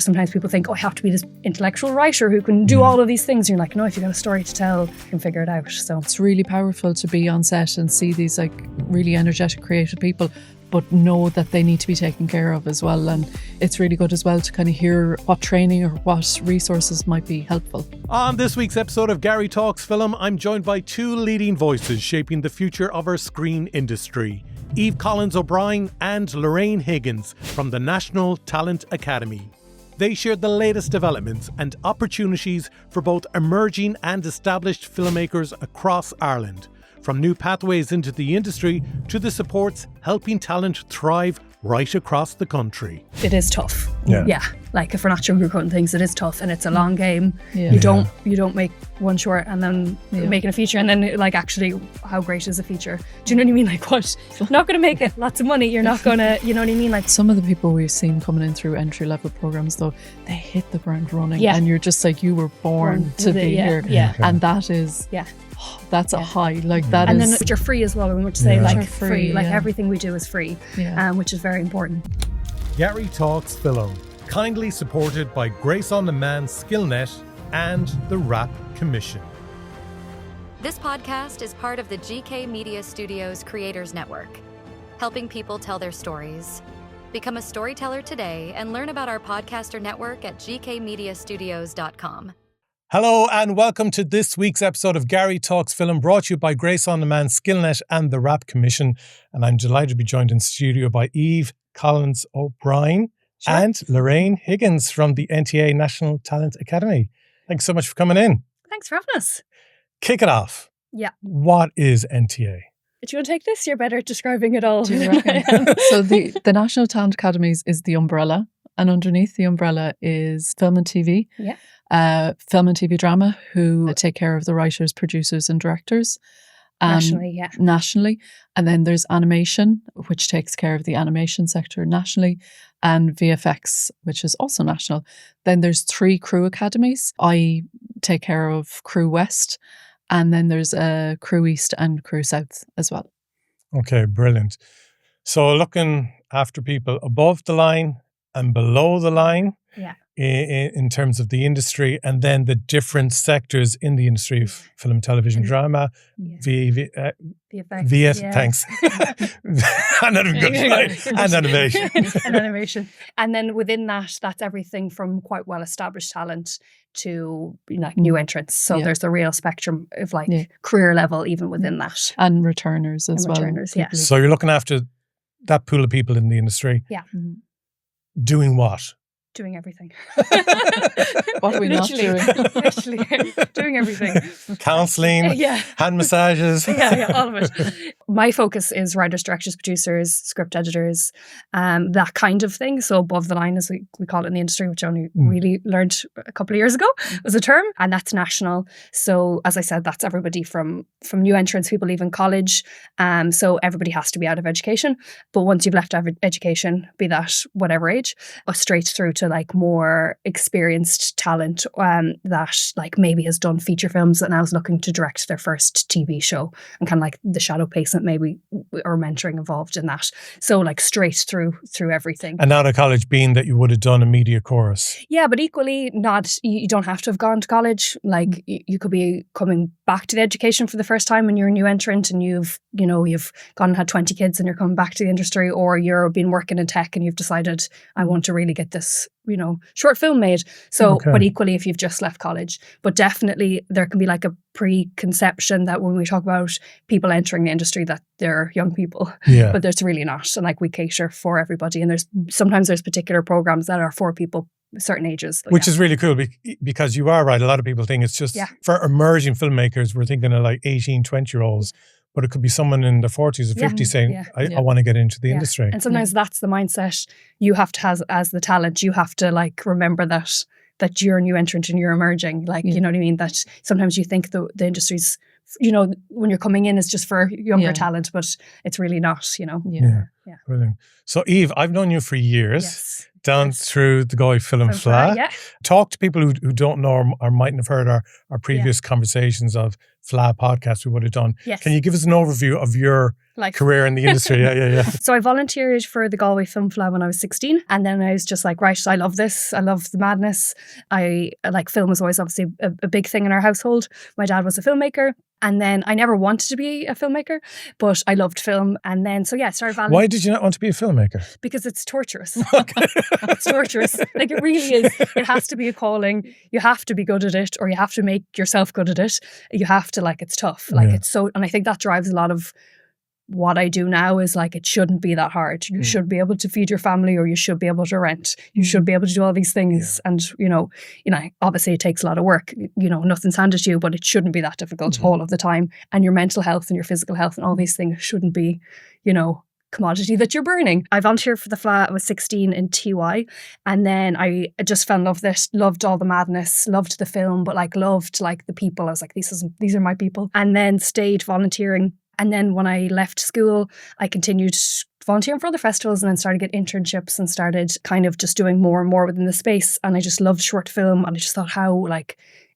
Sometimes people think, I have to be this intellectual writer who can do all of these things. And you're like, no, if you've got a story to tell, you can figure it out. So it's really powerful to be on set and see these like really energetic, creative people, but know that they need to be taken care of as well. And it's really good as well to kind of hear what training or what resources might be helpful. On this week's episode of Garry Talks Film, I'm joined by two leading voices shaping the future of our screen industry. Eve Collins-O'Brien and Lorraine Higgins from the National Talent Academy. They shared the latest developments and opportunities for both emerging and established filmmakers across Ireland, from new pathways into the industry to the supports helping talent thrive right across the country. It is tough. Yeah. Like if we're not sugarcoating things, it is tough and it's a long game. Yeah. You don't make one short and then making a feature and then like actually how great is a feature? Do you know what I mean? Like what? You're not going to make it lots of money. You're not going to, you know what I mean? Like some of the people we've seen coming in through entry level programs though, they hit the ground running and you're just like, you were born to be here. Yeah. And that is... That's a high, like that and is... then you're free as well, we want to say like free, like yeah. everything we do is free, which is very important. Garry Talks Film, kindly supported by Grace on Demand SkillNet and the Rap Commission. This podcast is part of the GK Media Studios Creators Network, helping people tell their stories. Become a storyteller today and learn about our podcaster network at gkmediastudios.com. Hello and welcome to this week's episode of Garry Talks Film, brought to you by Grace on Demand, SkillNet and the Rap Commission. And I'm delighted to be joined in studio by Eve Collins-O'Brien and Lorraine Higgins from the NTA National Talent Academy. Thanks so much for coming in. Thanks for having us. Kick it off. Yeah. What is NTA? Do you want to take this? You're better at describing it all. Do you reckon? So the National Talent Academies is the umbrella, and underneath the umbrella is film and TV. Yeah. Film and TV drama, who take care of the writers, producers and directors. Nationally. And then there's animation, which takes care of the animation sector nationally, and VFX, which is also national. Then there's 3 crew academies. I take care of Crew West, and then there's Crew East and Crew South as well. Okay, brilliant. So looking after people above the line and below the line. Yeah. In terms of the industry, and then the different sectors in the industry of film, television, drama, VFX. Thanks. And animation. And animation. And then within that, that's everything from quite well-established talent to like new entrants. So there's the real spectrum of like career level even within that. And returners as well. So you're looking after that pool of people in the industry. Yeah. Doing what? Doing everything. What are we not doing? Literally doing everything. Counselling, hand massages. All of it. My focus is writers, directors, producers, script editors, that kind of thing. So above the line, as we call it in the industry, which I only really learned a couple of years ago, was a term, and that's national. So as I said, that's everybody from new entrants, people leaving college. So everybody has to be out of education. But once you've left education, be that whatever age, straight through to like more experienced talent that like maybe has done feature films and now is looking to direct their first TV show, and kind of like the shadow placement maybe or mentoring involved in that. So like straight through everything. And out of college, being that you would have done a media course. Yeah, but equally not, you don't have to have gone to college. Like you could be coming back to the education for the first time when you're a new entrant and you've gone and had 20 kids and you're coming back to the industry, or you've been working in tech and you've decided I want to really get this short film made. So, but equally if you've just left college. But definitely there can be like a preconception that when we talk about people entering the industry that they're young people, but there's really not. And like we cater for everybody. And sometimes there's particular programs that are for people certain ages. Which is really cool because you are right. A lot of people think it's just for emerging filmmakers, we're thinking of like 18, 20-year-olds. But it could be someone in their 40s or 50s saying, I want to get into the industry. And sometimes that's the mindset you have to have as the talent. You have to like remember that you're a new entrant and you're emerging. Like, you know what I mean? That sometimes you think the industry's, when you're coming in, it's just for younger talent, but it's really not, Yeah. Brilliant. So Eve, I've known you for years. Down through the Galway Film Fleadh. Talk to people who don't know or mightn't have heard our previous conversations of FLA podcast we would have done. Yes. Can you give us an overview of your career in the industry? Yeah. So I volunteered for the Galway Film FLA when I was 16. And then I was just like, right, I love this. I love the madness. Film was always obviously a big thing in our household. My dad was a filmmaker. And then I never wanted to be a filmmaker, but I loved film. And then, I started volunteering. Why did you not want to be a filmmaker? Because it's torturous. It's torturous. Like, it really is. It has to be a calling. You have to be good at it, or you have to make yourself good at it. You have to, it's tough. It's so, and I think that drives a lot of what I do now is it shouldn't be that hard. You should be able to feed your family, or you should be able to rent. You should be able to do all these things. And, obviously it takes a lot of work. Nothing's handed to you, but it shouldn't be that difficult all of the time. And your mental health and your physical health and all these things shouldn't be, commodity that you're burning. I volunteered for the FLA. I was 16 in TY. And then I just fell in love with it, loved all the madness, loved the film, but loved the people. I was like, these are my people. And then stayed volunteering. And then when I left school, I continued volunteering for other festivals, and then started getting internships and started kind of just doing more and more within the space. And I just loved short film. And I just thought, how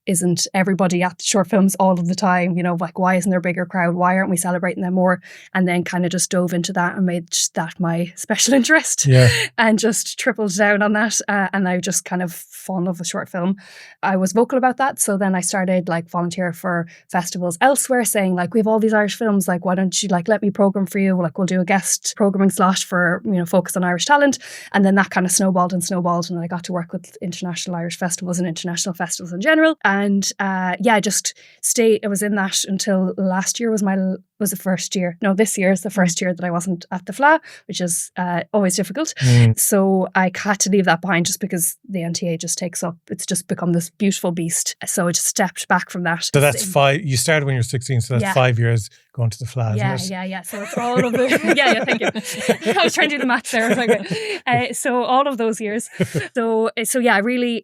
isn't everybody at short films all of the time? Why isn't there a bigger crowd? Why aren't we celebrating them more? And then kind of just dove into that and made that my special interest and just tripled down on that. And I just kind of fall in love with short film. I was vocal about that. So then I started volunteer for festivals elsewhere, saying we have all these Irish films, why don't you let me program for you? We'll do a guest programming slot for, focus on Irish talent. And then that kind of snowballed. And I got to work with international Irish festivals and international festivals in general. And I just stayed. I was in that until last year was the first year. No, this year is the first year that I wasn't at the FLA, which is always difficult. So I had to leave that behind just because the NTA just takes up. It's just become this beautiful beast. So I just stepped back from that. So that's 5. You started when you were 16, so that's 5 years going to the FLA, isn't it? Yeah. So it's all of the... thank you. I was trying to do the maths there. I was like, so all of those years. So I really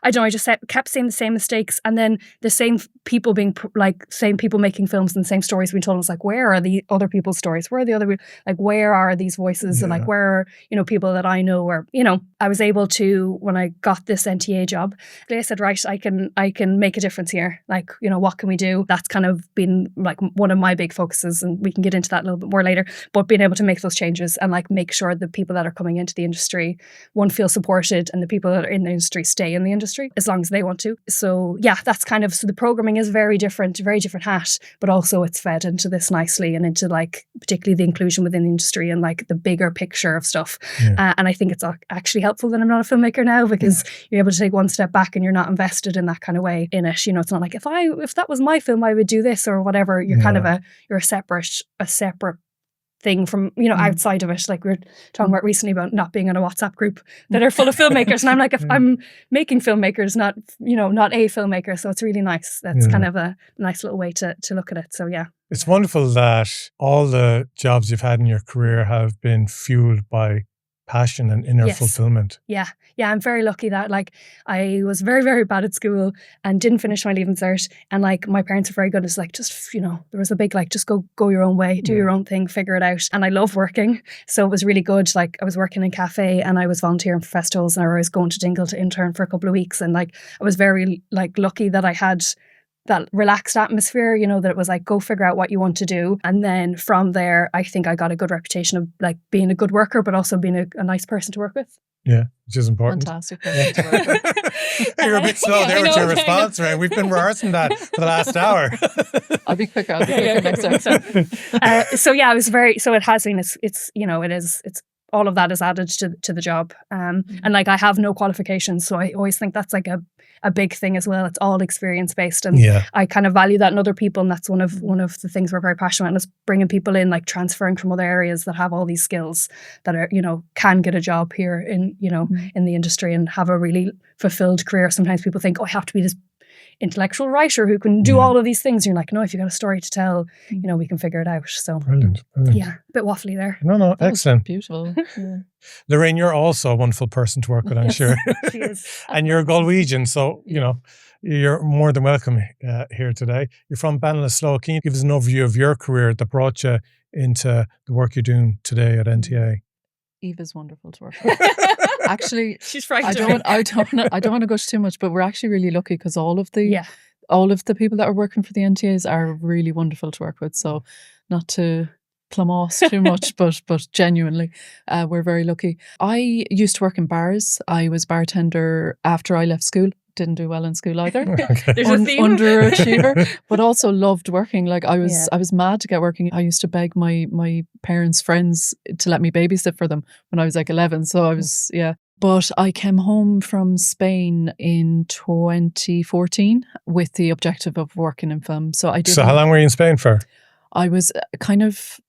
I don't know, I just kept seeing the same mistakes, and then the same people same people making films and the same stories being told. I was like, where are the other people's stories? Where are the other, where are these voices? And where are, people that I know, or, I was able to, when I got this NTA job, I said, right, I can make a difference here. What can we do? That's kind of been one of my big focuses, and we can get into that a little bit more later, but being able to make those changes and make sure the people that are coming into the industry, one, feel supported, and the people that are in the industry stay in the industry as long as they want to. So that's kind of, so the programming is very different hat, but also it's fed into this nicely and into particularly the inclusion within the industry and the bigger picture of stuff. And I think it's actually helpful that I'm not a filmmaker now, because you're able to take one step back and you're not invested in that kind of way in it. It's not like if that was my film, I would do this or whatever. You're kind of you're a separate thing from, outside of it. We were talking about recently about not being in a WhatsApp group that are full of filmmakers. And I'm like, if I'm making filmmakers, not a filmmaker. So it's really nice. That's kind of a nice little way to look at it. So yeah. It's wonderful that all the jobs you've had in your career have been fueled by passion and inner fulfillment. Yeah, I'm very lucky that I was very, very bad at school and didn't finish my Leaving Cert, and my parents are very good. It's just there was a big just go your own way, do your own thing, figure it out. And I love working, so it was really good. I was working in a cafe and I was volunteering for festivals, and I was going to Dingle to intern for a couple of weeks, and I was very lucky that I had that relaxed atmosphere, that it was go figure out what you want to do. And then from there, I think I got a good reputation of being a good worker, but also being a nice person to work with. Yeah, which is important. Fantastic person to work with. You're a bit slow there with your response, right? We've been rehearsing that for the last hour. I'll be quicker next time. I was very, so it has been, it's all of that is added to the job. And I have no qualifications. So I always think that's a big thing as well. It's all experience based, and I kind of value that in other people, and that's one of the things we're very passionate about, is bringing people in, transferring from other areas that have all these skills that are can get a job here in in the industry and have a really fulfilled career. Sometimes people think, I have to be this intellectual writer who can do all of these things. You're like, no, if you've got a story to tell, we can figure it out. So brilliant. Yeah, a bit waffly there. No, excellent. Beautiful. Yeah. Lorraine, you're also a wonderful person to work with, I'm sure. She is. And you're a Galwegian, so you're more than welcome here today. You're from Ballinasloe. Can you give us an overview of your career that brought you into the work you're doing today at NTA? Eve is wonderful to work with. Actually, she's frightened. I don't want to gush too much, but we're actually really lucky because all of the all of the people that are working for the NTAs are really wonderful to work with. So not to clamose too much, but genuinely, we're very lucky. I used to work in bars. I was bartender after I left school. Didn't do well in school either. There's a theme. Underachiever, but also loved working. Like I was mad to get working. I used to beg my parents' friends to let me babysit for them when I was like 11. So I was, But I came home from Spain in 2014 with the objective of working in film. So how long were you in Spain for? I was kind of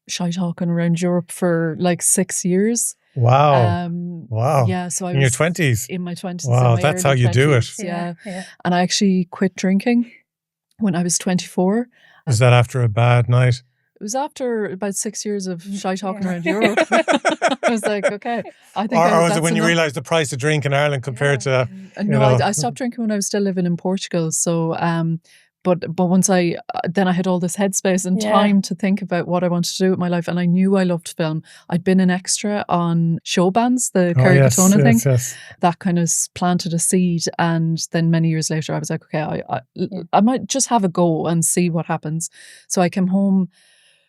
shy talking around Europe for like 6 years. Wow. Wow. Yeah. So I was in your 20s? In my 20s. Wow, that's how you 20s, do it. Yeah. And I actually quit drinking when I was 24. Was that after a bad night? It was after about 6 years of shy talking around Europe. I was like, okay. I think or was it when you realised the price of drink in Ireland compared to... I stopped drinking when I was still living in Portugal. So... But once I had all this headspace and time to think about what I wanted to do with my life, and I knew I loved film. I'd been an extra on show bands, the Kerry Katona thing. Yes. That kind of planted a seed, and then many years later I was like, okay, I might just have a go and see what happens. So I came home.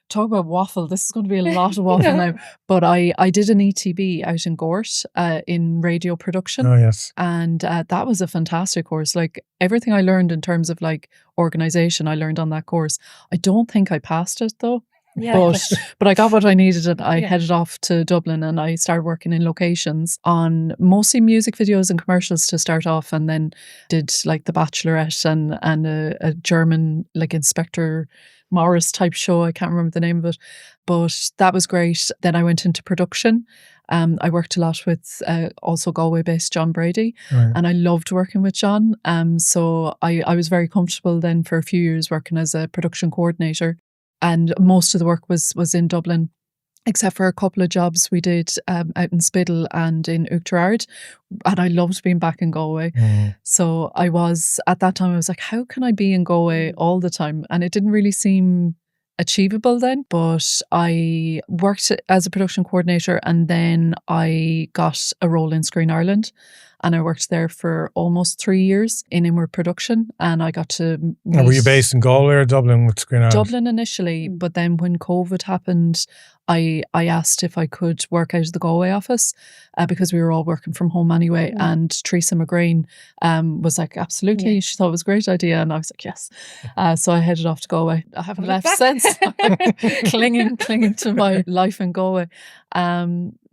Talk about waffle. This is going to be a lot of waffle now. But I did an ETB out in Gort in radio production. Oh, yes. And that was a fantastic course. Like everything I learned in terms of like organisation, I learned on that course. I don't think I passed it though. Yeah. But I got what I needed and I headed off to Dublin and I started working in locations on mostly music videos and commercials to start off, and then did like The Bachelorette and a German like Inspector Morris type show. I can't remember the name of it, but that was great. Then I went into production. I worked a lot with also Galway-based John Brady, and I loved working with John. So I was very comfortable then for a few years working as a production coordinator, and most of the work was in Dublin, except for a couple of jobs we did out in Spiddle and in Uachtarard. And I loved being back in Galway. So at that time, I was like, how can I be in Galway all the time? And it didn't really seem achievable then, but I worked as a production coordinator, and then I got a role in Screen Ireland. And I worked there for almost 3 years in inward production, and I got to meet... Were you based in Galway or Dublin with Screen Ireland? Dublin initially, but then when COVID happened, I asked if I could work out of the Galway office because we were all working from home anyway. And Teresa McGrain was like, absolutely. She thought it was a great idea. And I was like, yes. So I headed off to Galway. I haven't left since. clinging to my life in Galway.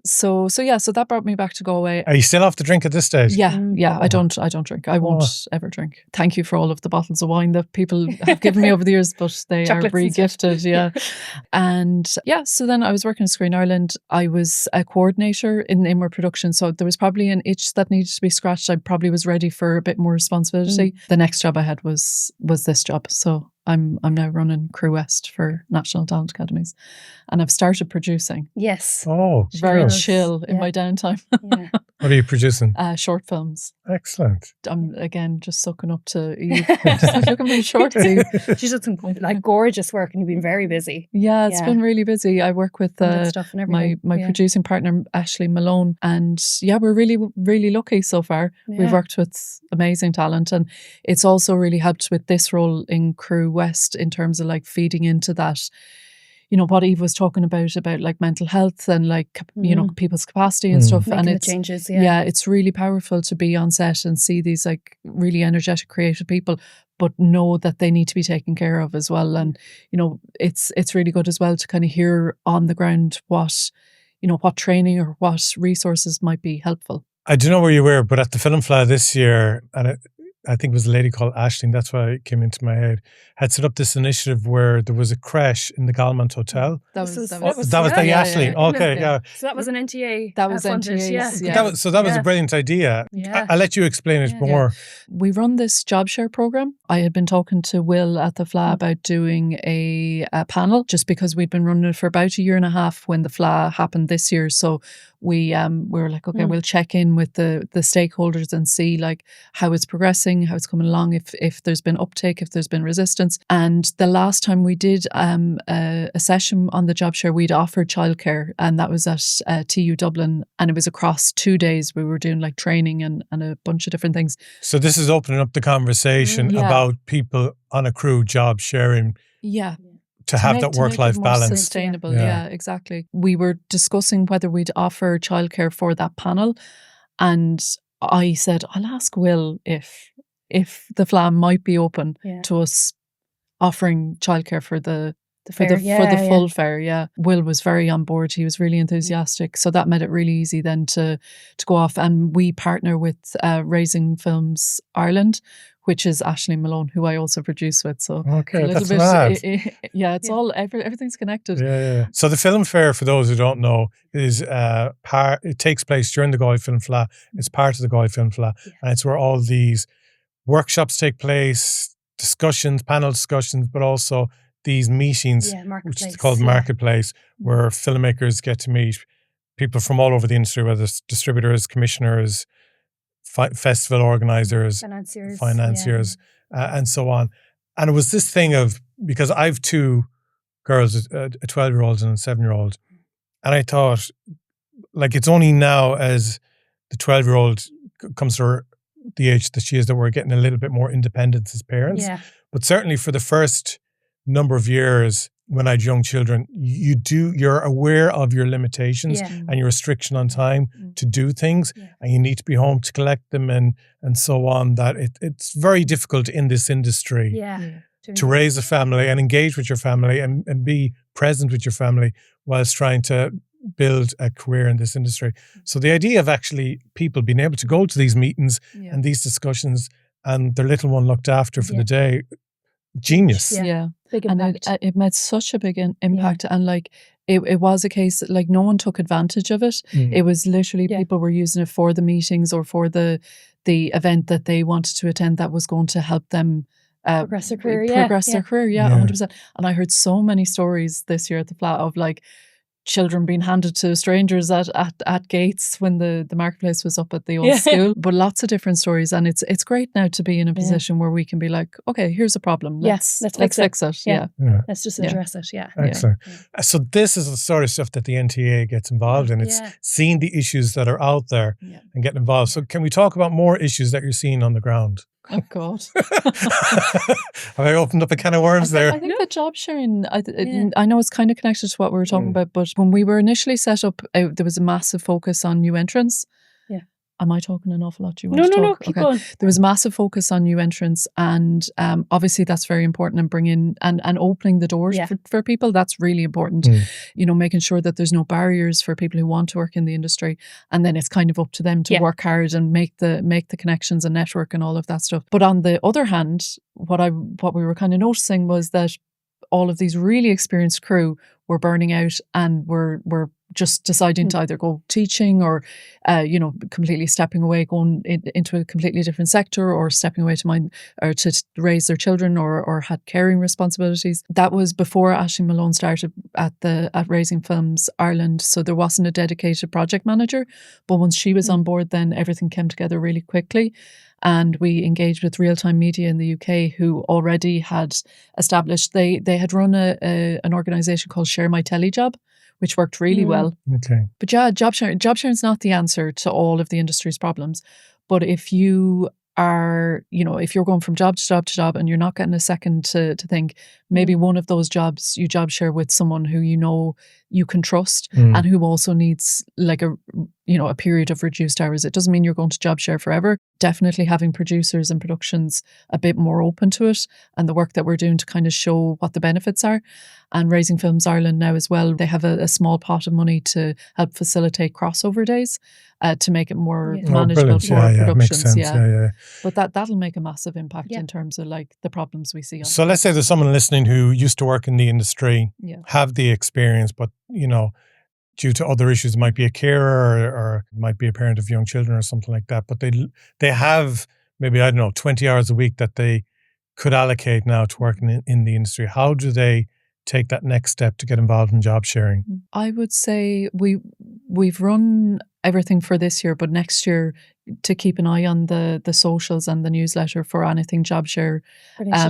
So that brought me back to Galway. Are you still off the drink at this stage? Yeah. I don't drink. I won't ever drink. Thank you for all of the bottles of wine that people have given me over the years, but they are re-gifted. Yeah. And so then I was working in Screen Ireland. I was a coordinator in inward production. So there was probably an itch that needed to be scratched. I probably was ready for a bit more responsibility. The next job I had was this job. So I'm now running Crew West for National Talent Academies, and I've started producing. Yes. Oh, very chill in my downtime. What are you producing? Short films. Excellent. I'm again just sucking up to Eve. Just like, look at my shorts, Eve. She's done some like gorgeous work, and you've been very busy. Yeah, it's been really busy. I work with my producing partner Ashley Malone, and we're really, really lucky so far. We've worked with amazing talent, and it's also really helped with this role in Crew West in terms of like feeding into that, you know, what Eve was talking about like mental health and like, you know, people's capacity and stuff. Making and it's changes, it's really powerful to be on set and see these like really energetic, creative people, but know that they need to be taken care of as well. And, you know, it's really good as well to kind of hear on the ground what training or what resources might be helpful. I don't know where you were, but at the Film Fla this year, and I think it was a lady called Aisling, that's why it came into my head, had set up this initiative where there was a creche in the Galmont Hotel. That was the Aisling. Okay, yeah. So that was an NTA. That was funded, NTA. That was a brilliant idea. Yeah. I'll let you explain it more. We run this job share program. I had been talking to Will at the Fla about doing a panel, just because we'd been running it for about a year and a half when the Fla happened this year. So we were like, okay, we'll check in with the stakeholders and see like how it's progressing progressing, how it's coming along, if there's been uptake, if there's been resistance. And the last time we did a session on the job share, we'd offered childcare, and that was at TU Dublin, and it was across 2 days. We were doing like training and a bunch of different things. So this is opening up the conversation about people on a crew job sharing. Yeah. To have that work-life balance. Sustainable, yeah, exactly. We were discussing whether we'd offer childcare for that panel, and I said, I'll ask Will if the FLA might be open to us offering childcare for the full fare. Yeah, Will was very on board. He was really enthusiastic, so that made it really easy then to go off. And we partner with Raising Films Ireland, which is Aisling Malone, who I also produce with. So that's mad. It's all everything's connected. Yeah. So the film fair, for those who don't know, is it takes place during the Galway Film FLA. It's part of the Galway Film FLA, and it's where all these workshops take place, discussions, panel discussions, but also these meetings, which is called Marketplace, where filmmakers get to meet people from all over the industry, whether it's distributors, commissioners, festival organisers, financiers, and so on. And it was this thing of, because I have two girls, a 12-year-old and a 7-year-old, and I thought, like, it's only now as the 12-year-old comes to the age that she is that we're getting a little bit more independence as parents. Yeah. But certainly for the first number of years when I had young children, you're aware of your limitations and your restriction on time to do things, and you need to be home to collect them and so on, that it's very difficult in this industry to raise a family and engage with your family and be present with your family whilst trying to build a career in this industry. So the idea of actually people being able to go to these meetings and these discussions and their little one looked after for the day, genius. Big impact. And it made such a big impact. And like it was a case like no one took advantage of it. It was literally people were using it for the meetings or for the event that they wanted to attend that was going to help them progress their career. 100%. And I heard so many stories this year at the FLA of like children being handed to strangers at gates when the marketplace was up at the old school. But lots of different stories, and it's great now to be in a position where we can be like, okay, here's a problem. Let's fix it. Yeah. Let's just address it. Yeah. Excellent. So this is the sort of stuff that the NTA gets involved in. It's seeing the issues that are out there and getting involved. So can we talk about more issues that you're seeing on the ground? Oh God! Have I opened up a can of worms there? I think the job sharing, I know it's kind of connected to what we were talking about, but when we were initially set up, there was a massive focus on new entrants. Am I talking an awful lot? Do you want to talk? No, keep going. There was a massive focus on new entrants, and obviously that's very important, and bringing and opening the doors for people. That's really important. You know, making sure that there's no barriers for people who want to work in the industry, and then it's kind of up to them to work hard and make the connections and network and all of that stuff. But on the other hand, what we were kind of noticing was that all of these really experienced crew were burning out and were just deciding to either go teaching or, completely stepping away, going into a completely different sector, or stepping away to raise their children or had caring responsibilities. That was before Aisling Malone started at Raising Films Ireland. So there wasn't a dedicated project manager. But once she was on board, then everything came together really quickly. And we engaged with Real Time Media in the UK, who already had established, they had run an organisation called Share My Telly Job, which worked really well. Okay. But job sharing is not the answer to all of the industry's problems. But if you are, if you're going from job to job to job and you're not getting a second to think, maybe one of those jobs you job share with someone who you can trust and who also needs like a period of reduced hours. It doesn't mean you're going to job share forever. Definitely having producers and productions a bit more open to it, and the work that we're doing to kind of show what the benefits are. And Raising Films Ireland now as well, they have a small pot of money to help facilitate crossover days to make it more manageable for productions. Makes sense. But that'll make a massive impact in terms of like the problems we see. So let's say there's someone listening who used to work in the industry, have the experience, but due to other issues, it might be a carer or it might be a parent of young children or something like that. But they have maybe, 20 hours a week that they could allocate now to working in the industry. How do they take that next step to get involved in job sharing? I would say we've run everything for this year, but next year to keep an eye on the socials and the newsletter for anything job share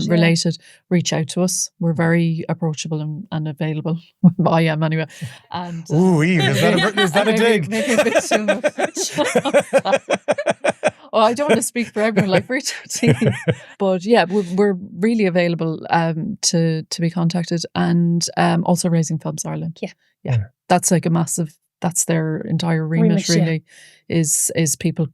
related. Reach out to us. We're very approachable and available. I am anyway. And ooh, Eve, is that a dig? Maybe a bit too much. Well, I don't want to speak for everyone, like reach out to you. But yeah, we're really available to be contacted, and also Raising Films Ireland. Yeah. That's like a massive, that's their entire remit really, is people,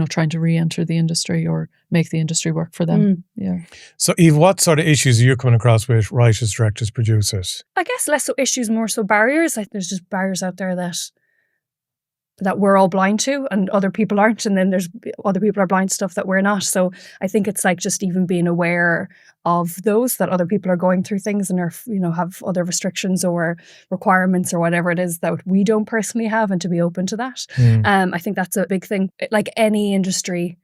trying to re-enter the industry or make the industry work for them. Yeah. So Eve, what sort of issues are you coming across with writers, directors, producers? I guess less so issues, more so barriers. Like there's just barriers out there that we're all blind to and other people aren't, and then there's other people are blind to stuff that we're not. So I think it's like just even being aware of those, that other people are going through things and are, have other restrictions or requirements or whatever it is that we don't personally have, and to be open to that. I think that's a big thing. Like any industry,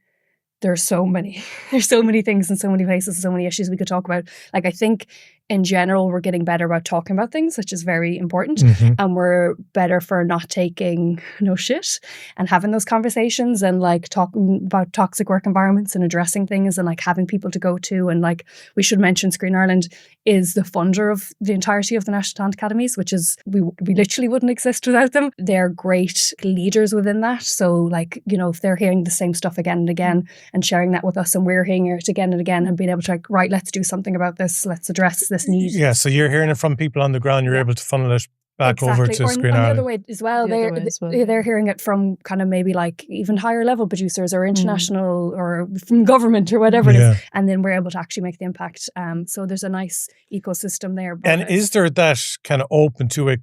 there's so many things and so many places and so many issues we could talk about. Like I think in general, we're getting better about talking about things, which is very important. And we're better for not taking no shit and having those conversations and like talking about toxic work environments and addressing things and like having people to go to. And like we should mention Screen Ireland is the funder of the entirety of the National Talent Academies, which is, we literally wouldn't exist without them. They're great leaders within that. So like, if they're hearing the same stuff again and again and sharing that with us, and we're hearing it again and again and being able to like, right, let's do something about this. Let's address this need. Yeah, so you're hearing it from people on the ground. You're able to funnel it back over to Screen Ireland. The other way as well. They're hearing it from kind of maybe like even higher level producers or international or from government or whatever it is. And then we're able to actually make the impact. So there's a nice ecosystem there. And is there that kind of open to a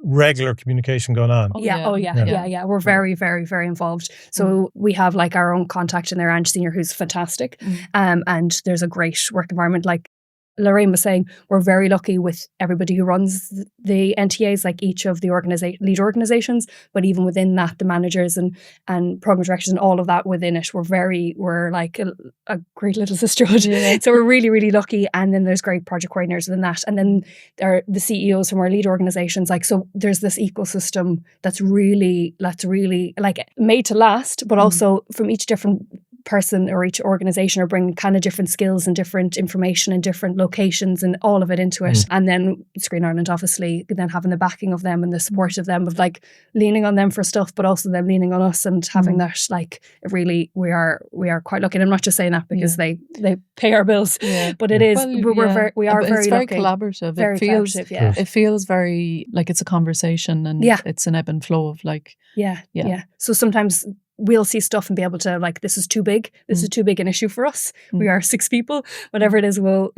regular communication going on? Yeah. We're very, very, very involved. So we have like our own contact in there, Ange Senior, who's fantastic. And there's a great work environment. Like Lorraine was saying, we're very lucky with everybody who runs the NTAs, like each of the lead organizations, but even within that, the managers and program directors and all of that within it, we're like a great little sisterhood. So we're really, really lucky. And then there's great project coordinators within that. And then there are the CEOs from our lead organizations. Like, so there's this ecosystem that's really like made to last, but also from each different person or each organization are bringing kind of different skills and different information and different locations and all of it into it. And then Screen Ireland, obviously, then having the backing of them and the support of them, of like leaning on them for stuff, but also them leaning on us and having that, like, really, we are quite lucky. And I'm not just saying that because they pay our bills, but it is, we are very very lucky. Collaborative. Collaborative, it feels very like it's a conversation and it's an ebb and flow of like, So sometimes we'll see stuff and be able to like, this is too big. This is too big an issue for us. We are 6 people, whatever it is, we'll,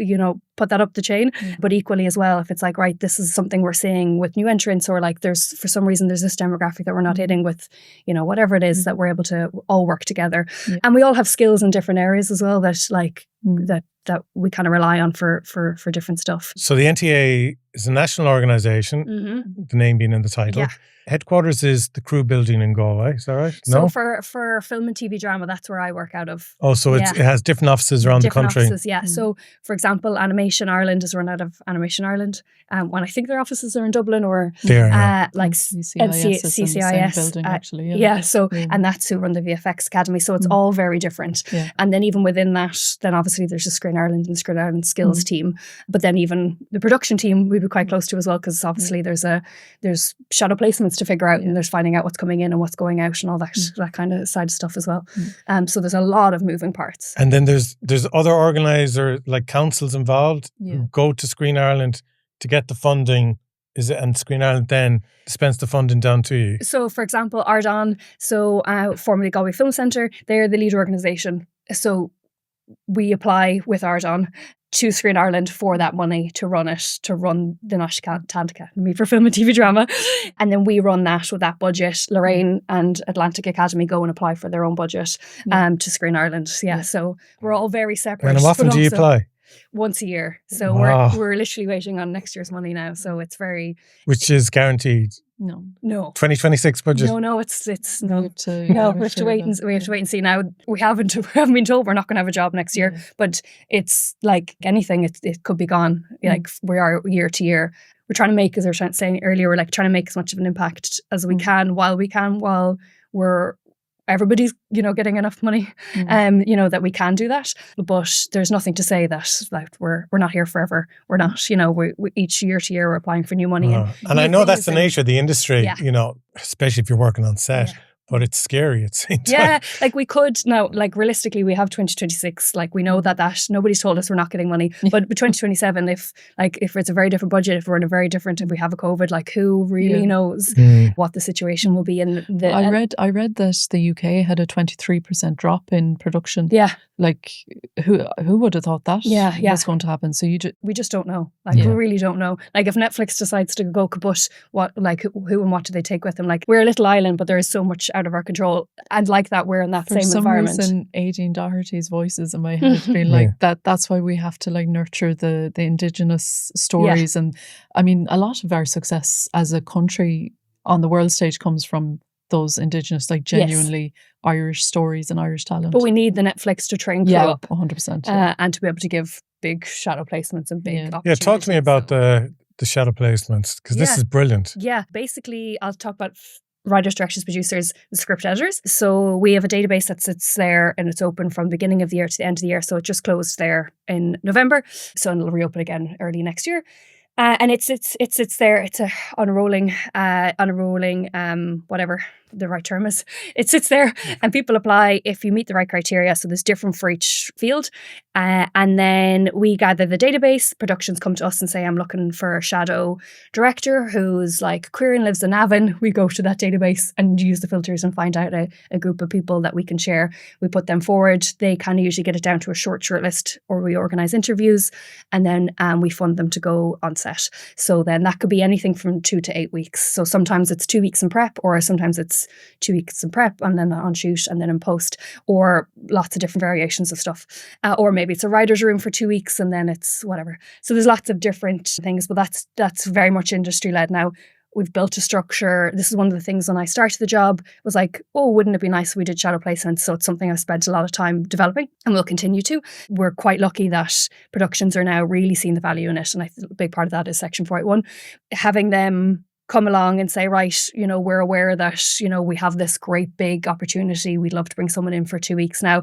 put that up the chain. But equally as well, if it's like, right, this is something we're seeing with new entrants, or like there's, for some reason, there's this demographic that we're not hitting with, whatever it is, that we're able to all work together. And we all have skills in different areas as well that like, that we kind of rely on for different stuff. So the NTA is a national organisation, the name being in the title. Headquarters is the Crew Building in Galway, is that right? So for film and TV drama, that's where I work out of. Oh, so it has different offices around the country. Offices, So, for example, Animation Ireland is run out of Animation Ireland. When I think their offices are in Dublin or like CCIS building, actually. So and that's who run the VFX Academy. So it's all very different. And then even within that, then obviously there's the Screen Ireland and Screen Ireland skills team. But then even the production team we'd be quite close to as well, because obviously there's shadow placements to figure out, and there's finding out what's coming in and what's going out and all that kind of side stuff as well. So there's a lot of moving parts. And then there's other organisers like councils involved who go to Screen Ireland to get the funding. And Screen Ireland then dispense the funding down to you? So for example, Ardon, formerly Galway Film Centre, they're the lead organisation. So we apply with Ardon to Screen Ireland for that money to run the National Talent Academy for Film and TV Drama. And then we run that with that budget. Lorraine and Atlantic Academy go and apply for their own budget to Screen Ireland. So we're all very separate. And how often do you apply? Once a year. So we're literally waiting on next year's money now. So it's very... Which is guaranteed? No. 2026 budget? No, it's no. We have to wait and see. Now we haven't been told we're not going to have a job next year, but it's like anything, it could be gone. Like we are year to year. We're trying to make, as I was saying earlier, we're like trying to make as much of an impact as we can while we're everybody's, getting enough money, that we can do that. But there's nothing to say that we're not here forever. We're not, we each year to year we're applying for new money. And I know that's the nature of the industry, especially if you're working on set. Yeah. But it's scary at the same time. Yeah, like we could now, like realistically, we have 2026. Like we know that nobody's told us we're not getting money. But 2027, if it's a very different budget, if we're in a very different, if we have a COVID, like who really knows what the situation will be? I read that the UK had a 23% drop in production. Yeah. Like who would have thought that was going to happen? So we just don't know. Like we really don't know. Like if Netflix decides to go kaput, who and what do they take with them? Like we're a little island, but there is so much out of our control. And like that, we're in that same environment. For some reason, Aideen Doherty's voices in my head being like that's why we have to like nurture the indigenous stories. And I mean, a lot of our success as a country on the world stage comes from those indigenous, like genuinely Irish stories and Irish talent. But we need the Netflix to train crew up. 100%. And to be able to give big shadow placements and big opportunities. Yeah, talk to me about the shadow placements, because this is brilliant. Yeah, basically I'll talk about writers, directors, producers, and script editors. So we have a database that sits there and it's open from the beginning of the year to the end of the year. So it just closed there in November. So it'll reopen again early next year. And it sits there. It's on a rolling, whatever the right term is. It sits there and people apply if you meet the right criteria. So there's different for each field. And then we gather the database. Productions come to us and say, I'm looking for a shadow director who's like queer and lives in Navan. We go to that database and use the filters and find out a group of people that we can share. We put them forward. They kind of usually get it down to a short list, or we organise interviews, and then we fund them to go on set. So then that could be anything from 2 to 8 weeks. So sometimes it's 2 weeks in prep, or sometimes it's 2 weeks in prep and then on shoot and then in post, or lots of different variations of stuff. Or maybe it's a writer's room for 2 weeks and then it's whatever. So there's lots of different things, but that's very much industry led now. We've built a structure. This is one of the things when I started the job was like, oh, wouldn't it be nice if we did shadow placements? So it's something I've spent a lot of time developing and will continue to. We're quite lucky that productions are now really seeing the value in it. And I think a big part of that is Section 481. Having them come along and say, right, we're aware that, we have this great big opportunity. We'd love to bring someone in for 2 weeks now.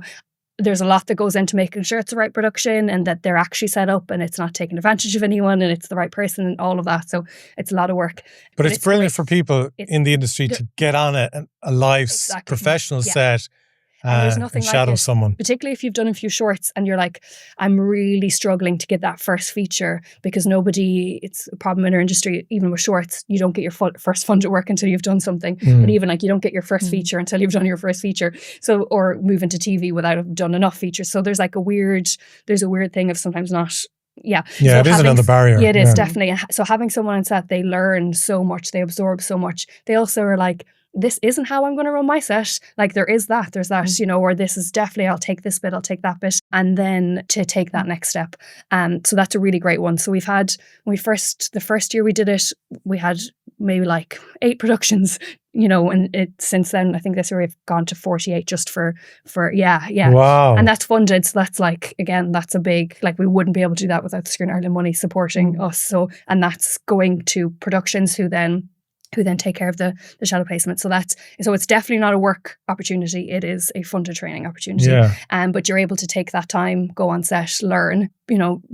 There's a lot that goes into making sure it's the right production and that they're actually set up and it's not taking advantage of anyone and it's the right person and all of that. So it's a lot of work. But it's brilliant for people in the industry to get on a live professional set and there's nothing and shadow like it, someone. Particularly if you've done a few shorts and you're like, I'm really struggling to get that first feature because it's a problem in our industry, even with shorts, you don't get your first funded work until you've done something. But even like you don't get your first feature until you've done your first feature. So, or move into TV without having done enough features. So there's a weird thing of sometimes not. Yeah, so it is another barrier. Yeah, it is definitely. So having someone on set, they learn so much, they absorb so much. They also are like, this isn't how I'm going to run my set. Like there's that, or this is definitely, I'll take this bit, I'll take that bit, and then to take that next step. So that's a really great one. So we've had, the first year we did it, we had maybe like 8 productions, and since then, I think this year we've gone to 48 just for. Wow. And that's funded. So that's like, again, that's a big, like we wouldn't be able to do that without the Screen Ireland money supporting us. So, and that's going to productions who then take care of the shadow placement. So it's definitely not a work opportunity. It is a funded training opportunity. Yeah. But you're able to take that time, go on set, learn,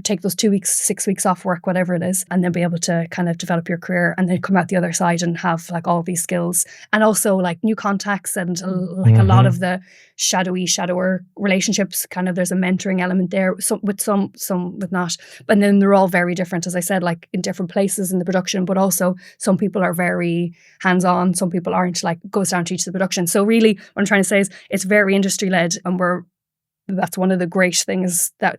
take those 2 weeks, 6 weeks off work, whatever it is, and then be able to kind of develop your career and then come out the other side and have like all these skills and also like new contacts and like a lot of the shadower relationships. Kind of there's a mentoring element there, some with not. But then they're all very different, as I said, like in different places in the production, but also some people are very hands-on, some people aren't, like goes down to each of the production. So really what I'm trying to say is it's very industry-led, and that's one of the great things that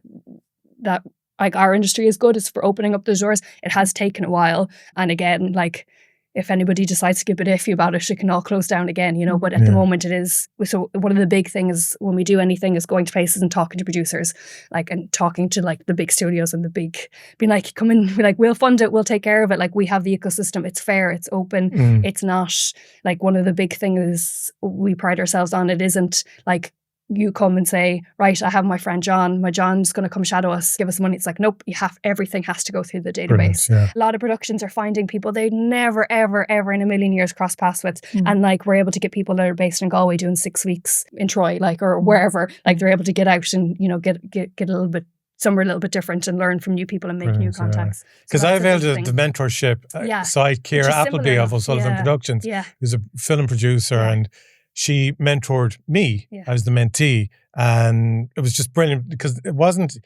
like our industry is good, is for opening up those doors. It has taken a while, and again, like if anybody decides to get a bit iffy about it, it can all close down again, but at the moment it is. So one of the big things when we do anything is going to places and talking to producers, like, and talking to like the big studios and being like, come in, be like, we'll fund it, we'll take care of it. Like we have the ecosystem, it's fair, it's open, it's not like, one of the big things we pride ourselves on, it isn't like you come and say, right, I have my friend John. My John's going to come shadow us, give us money. It's like, nope, everything has to go through the database. Yeah. A lot of productions are finding people they'd never, ever, ever in a million years cross paths with. And like, we're able to get people that are based in Galway doing 6 weeks in Troy, like, or wherever, like they're able to get out and, you know, get a little bit somewhere a little bit different and learn from new people and make new contacts. Because I availed the mentorship side, Ciara Appleby of O'Sullivan Productions, who's a film producer, and she mentored me. I was the mentee, and it was just brilliant because it wasn't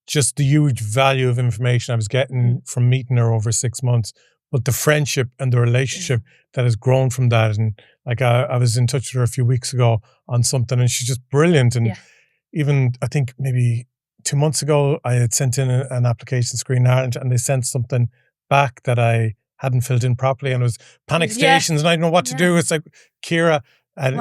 just the huge value of information I was getting from meeting her over 6 months, but the friendship and the relationship that has grown from that. And like I was in touch with her a few weeks ago on something, and she's just brilliant. And even I think maybe 2 months ago, I had sent in an application screen in Ireland, and they sent something back that I hadn't filled in properly, and it was panic stations, and I didn't know what to do. It's like, Ciara, and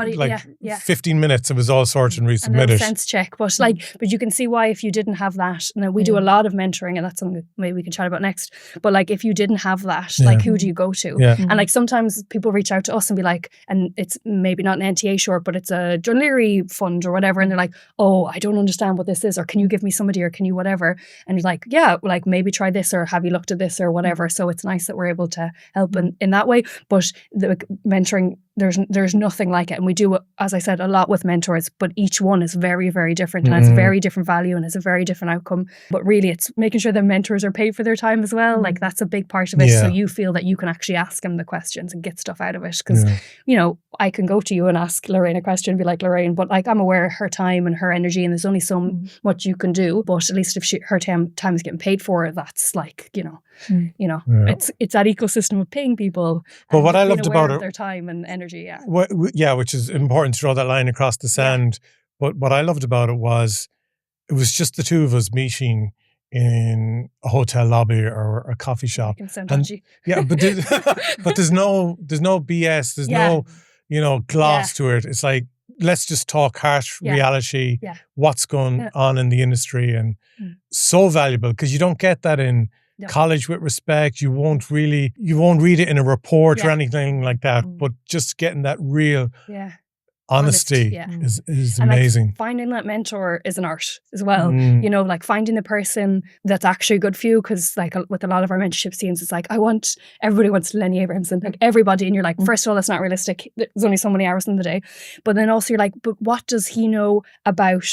15 minutes, it was all sorted and resubmitted. Sense check, but but you can see why if you didn't have that. Now we do a lot of mentoring, and that's something maybe we can chat about next. But like, if you didn't have that, like, who do you go to? And like, sometimes people reach out to us and be like, and it's maybe not an NTA short, but it's a John Leary fund or whatever, and they're like, oh, I don't understand what this is, or can you give me somebody, or can you whatever? And you're like, yeah, like maybe try this, or have you looked at this, or whatever. So it's nice that we're able to help in that way. But the mentoring, there's nothing like it, and we do, as I said, a lot with mentors, but each one is very, very different and has very different value and has a very different outcome. But really, it's making sure the mentors are paid for their time as well. Like, that's a big part of it. So you feel that you can actually ask them the questions and get stuff out of it, because you know, I can go to you and ask Lorraine a question and be like, Lorraine, but like, I'm aware of her time and her energy, and there's only so much you can do. But at least if her time is getting paid for, that's like, you know, it's that ecosystem of paying people. But what I loved about it, their time and energy, which is important to draw that line across the sand. But what I loved about it was just the two of us meeting in a hotel lobby or a coffee shop. But but there's no BS. There's no, you know, gloss to it. It's like, let's just talk harsh reality. What's going on in the industry, and so valuable, because you don't get that in college with respect. You won't read it in a report or anything like that. But just getting that real honesty is amazing. Like, finding that mentor is an art as well. You know, like finding the person that's actually good for you, because like with a lot of our mentorship teams, it's like, everybody wants Lenny Abrahamson, like everybody, and you're like, first of all, that's not realistic. There's only so many hours in the day. But then also you're like, but what does he know about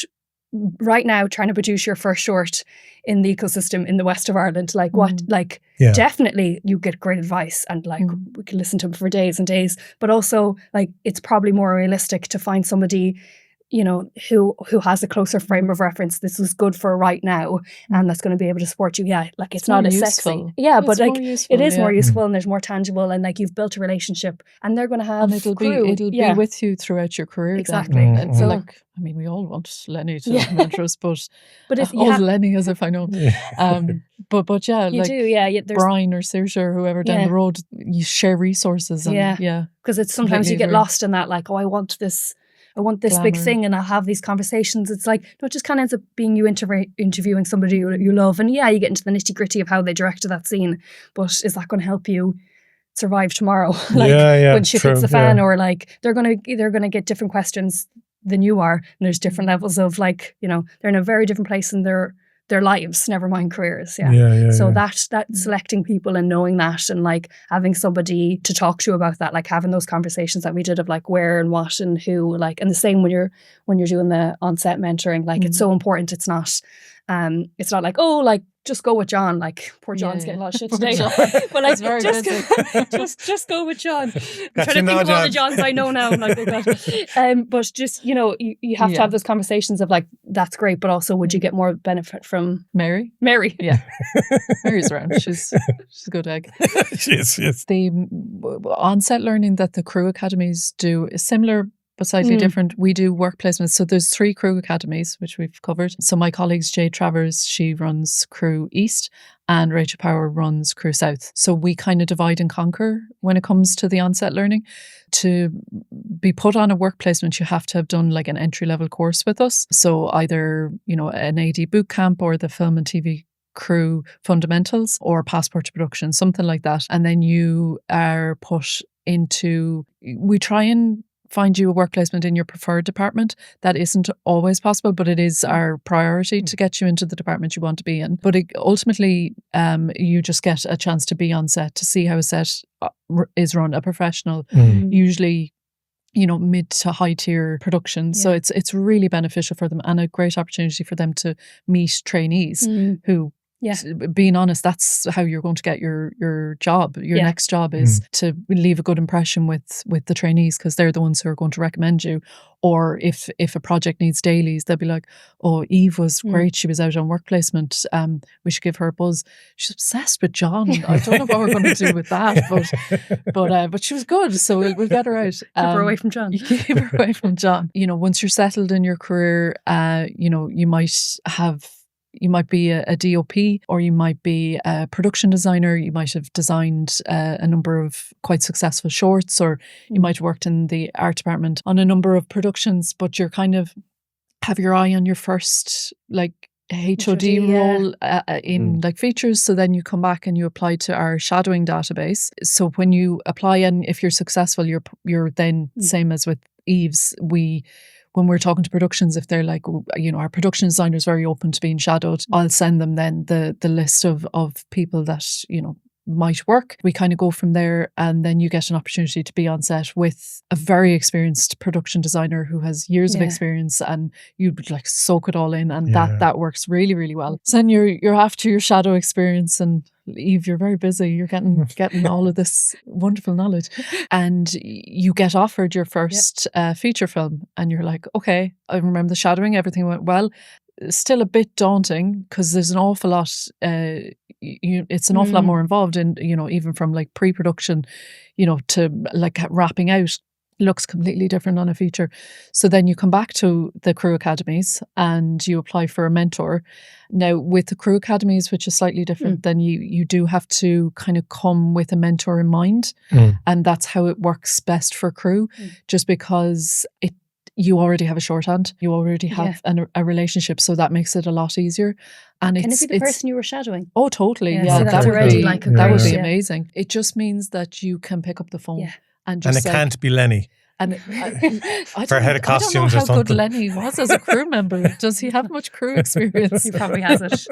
right now trying to produce your first short in the ecosystem in the west of Ireland? Like, what, like, definitely you get great advice, and like, we can listen to him for days and days, but also like, it's probably more realistic to find somebody, you know, who has a closer frame of reference. This is good for right now, and that's going to be able to support you. Like, it's not as sexy. But like, it is more useful, and there's more tangible, and like, you've built a relationship, and they're going to have, and it'll be with you throughout your career. Exactly. And so, like, I mean, we all want Lenny to mentor us, but Lenny, as if I know. But yeah, you like Brian or Saoirse or whoever down the road, you share resources. And, because it's sometimes you get lost in that, like, oh, I want this glamour. Big thing, and I'll have these conversations. It's like, no, it just kind of ends up being you interviewing somebody you love, and you get into the nitty gritty of how they directed that scene. But is that going to help you survive tomorrow? Like, when shit hits the fan, or like, they're gonna get different questions than you are, and there's different levels of, like, you know, they're in a very different place in their lives, never mind careers. So that selecting people and knowing that, and like having somebody to talk to about that, like having those conversations that we did of like where and what and who, like, and the same when you're doing the on-set mentoring, like it's so important. It's not like, oh, like, just go with John. Like, poor John's getting a lot of shit today. But like, just go with John. I'm trying to think of all the Johns I know now. I'm like, oh God. But just, you know, you have to have those conversations of like, that's great, but also, would you get more benefit from Mary? Yeah. Mary's around. She's a good egg. She is. The on-set learning that the crew academies do is similar, but slightly different. We do work placements. So there's 3 crew academies, which we've covered. So my colleagues, Jade Travers, she runs Crew East, and Rachel Power runs Crew South. So we kind of divide and conquer when it comes to the on-set learning. To be put on a work placement, you have to have done like an entry-level course with us. So either, you know, an AD boot camp, or the film and TV crew fundamentals, or passport to production, something like that. And then you are put into, we try and find you a work placement in your preferred department. That isn't always possible, but it is our priority to get you into the department you want to be in. But ultimately, you just get a chance to be on set, to see how a set is run, a professional, usually, mid to high tier production. So it's really beneficial for them, and a great opportunity for them to meet trainees who, being honest, that's how you're going to get your job. Your next job is to leave a good impression with the trainees, because they're the ones who are going to recommend you. Or if a project needs dailies, they'll be like, "Oh, Eve was great. She was out on work placement. We should give her a buzz. She's obsessed with John. I don't know what we're going to do with that, but she was good. So we'll get her out. Keep her away from John. Keep her away from John. Once you're settled in your career, you might be a DOP, or you might be a production designer. You might have designed a number of quite successful shorts, or you might have worked in the art department on a number of productions, but you're kind of have your eye on your first HOD role in features. So then you come back and you apply to our shadowing database. So when you apply, and if you're successful, you're then same as with Eve's, when we're talking to productions, if they're like, our production designer is very open to being shadowed, I'll send them then the list of people that, might work. We kind of go from there, and then you get an opportunity to be on set with a very experienced production designer who has years of experience, and you'd soak it all in, and that works really, really well. So then you're after your shadow experience, and Eve, you're very busy. You're getting all of this wonderful knowledge, and you get offered your first feature film, and you're like, okay, I remember the shadowing, everything went well. Still a bit daunting, because there's an awful lot. It's an awful lot more involved in, even from pre-production, to wrapping out. Looks completely different on a feature. So then you come back to the crew academies and you apply for a mentor. Now with the crew academies, which is slightly different, then you do have to kind of come with a mentor in mind, and that's how it works best for crew, just because you already have a shorthand, you already have a relationship, so that makes it a lot easier. And can it be the person you were shadowing? Oh, totally. So that's already that would be amazing. It just means that you can pick up the phone and just it can't be Lenny. And for head of costumes or something. I don't know how good Lenny was as a crew member. Does he have much crew experience? He probably has it.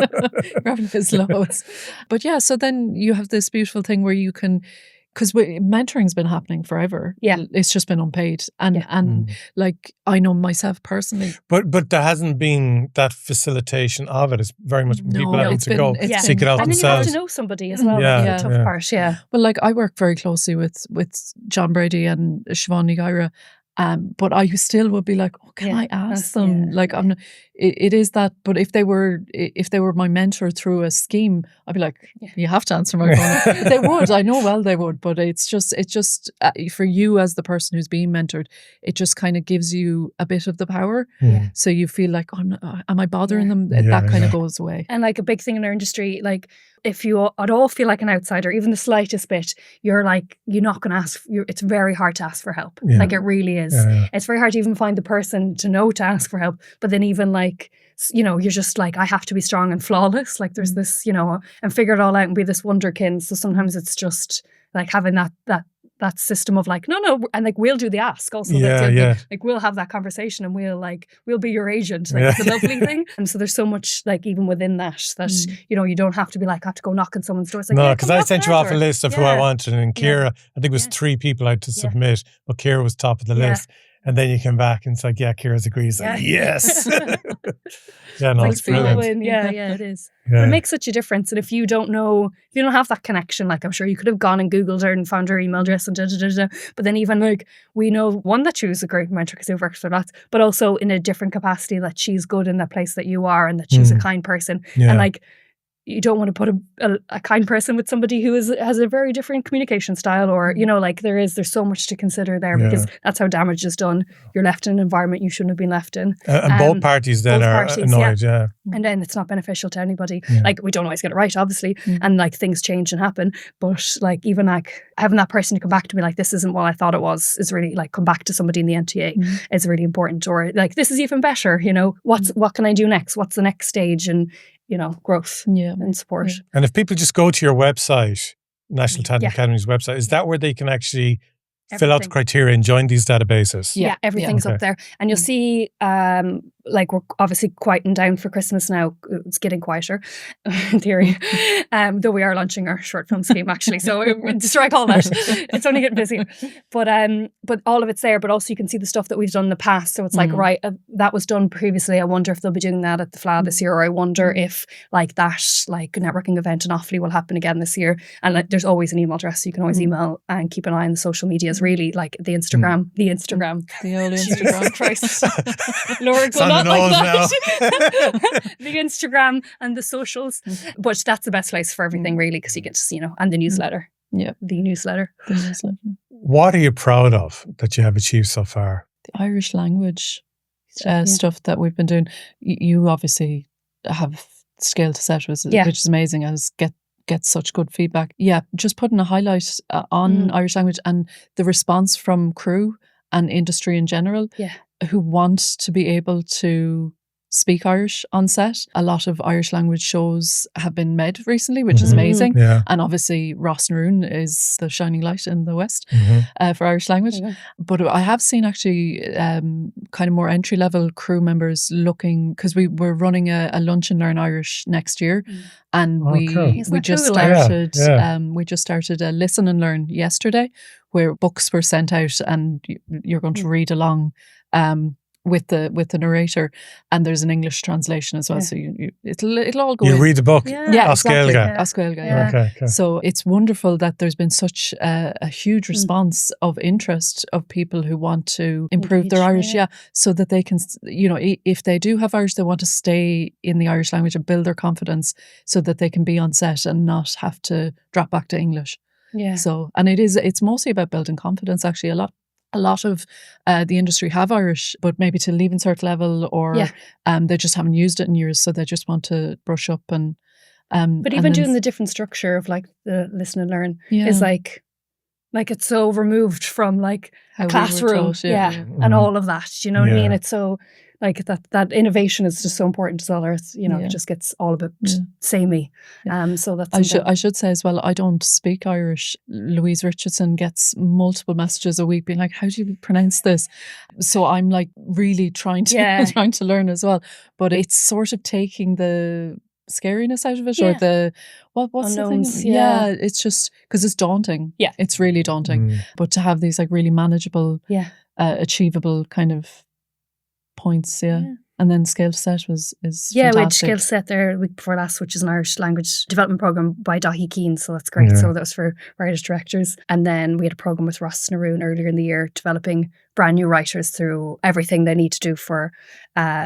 Probably has loads. But so then you have this beautiful thing where you can, because mentoring's been happening forever. Yeah, it's just been unpaid, and I know myself personally. But there hasn't been that facilitation of it. It's very much people having to go seek it out and themselves. And then you have to know somebody as well. The tough part. Yeah. Well, I work very closely with John Brady and Siobhan Nigaira. But I still would be like, oh, can I ask them? I'm not, it is that. But if they were my mentor through a scheme, I'd be like, you have to answer my phone. They would. I know well they would. But it's just for you as the person who's being mentored, it just kind of gives you a bit of the power. Yeah. So you feel like, am I bothering them? That kind of goes away. And a big thing in our industry, if you at all feel like an outsider, even the slightest bit, you're not going to ask. It's very hard to ask for help. Yeah. It really is. Yeah. It's very hard to even find the person to know to ask for help. But then even you're just I have to be strong and flawless. There's this, and figure it all out and be this wonderkin. So sometimes it's just having that system of no, and we'll do the ask also. We'll have that conversation and we'll be your agent. It's a lovely thing. And so there's so much even within that you don't have to be I have to go knock on someone's door. It's no, because I sent you off a list of who I wanted, and Ciara, I think it was 3 people I had to submit, but Ciara was top of the list. And then you come back and it's Ciara's agrees. Yes. It's brilliant. It is. Yeah. But it makes such a difference. And if you don't have that connection, I'm sure you could have gone and Googled her and found her email address and But then even we know, one, that she was a great mentor because we've worked for lots, but also in a different capacity that she's good in the place that you are and that she's a kind person. Yeah. And you don't want to put a kind person with somebody who has a very different communication style, or there's so much to consider there because that's how damage is done. You're left in an environment you shouldn't have been left in, and both parties then are annoyed. Yeah. And then it's not beneficial to anybody. Yeah. We don't always get it right, obviously, and things change and happen. But even having that person to come back to me this isn't what I thought it was is really come back to somebody in the NTA is really important. Or this is even better. What can I do next? What's the next stage? And growth and support. Yeah. And if people just go to your website, National Talent Academy's website, is that where they can actually fill out the criteria and join these databases. Yeah, everything's up there. And you'll see, like, we're obviously quieting down for Christmas now. It's getting quieter, in theory. Though we are launching our short film scheme, actually. So strike all that. It's only getting busier. But all of it's there. But also you can see the stuff that we've done in the past. So it's like, right, that was done previously. I wonder if they'll be doing that at the FLA this year. Or I wonder if like that networking event in Offaly will happen again this year. And like, there's always an email address. So you can always email and keep an eye on the social medias. Really, like the Instagram. The old Instagram. Christ. Laura, go not like that. The Instagram and the socials. But that's the best place for everything, really, because you get to see, and the newsletter. Yeah. The newsletter. What are you proud of that you have achieved so far? The Irish language stuff that we've been doing. You obviously have scale to set, which is amazing, and get such good feedback. Yeah, just putting a highlight on Irish language and the response from crew and industry in general who want to be able to speak Irish on set. A lot of Irish language shows have been made recently, which is amazing. Yeah. And obviously Ross-na-Rún is the shining light in the West for Irish language. But I have seen actually kind of more entry-level crew members looking, because we're running a Lunch and Learn Irish next year. And we just started a Listen and Learn yesterday, where books were sent out and you're going to read along with the narrator, and there's an English translation as well. So it'll all go. You read the book. Yeah, exactly. Oscailga. Okay. So it's wonderful that there's been such a huge response of interest of people who want to improve their Irish. So that they can, if they do have Irish, they want to stay in the Irish language and build their confidence, so that they can be on set and not have to drop back to English. Yeah. So, and it's mostly about building confidence. Actually, a lot of the industry have Irish, but maybe to leaving cert level, or they just haven't used it in years, so they just want to brush up and. But even doing the different structure of like the Listen and Learn is like it's so removed from like a classroom, and all of that. You know what I mean? It's so like that innovation is just so important as well. Or it's, it just gets all a bit samey. So that's. I should say as well, I don't speak Irish. Louise Richardson gets multiple messages a week being like, "How do you pronounce this?" So I'm like really trying to learn as well. But it's sort of taking the scariness out of it, or the what's unknowns, the thing? Yeah, it's just because it's daunting. Yeah, it's really daunting. But to have these like really manageable, achievable kind of points, and then Scale to Set is fantastic. We had Scale to Set there the week before last, which is an Irish language development programme by Daithí Keane, so that's great. So that was for Irish directors. And then we had a programme with Ross-na-Rún earlier in the year, developing brand new writers through everything they need to do for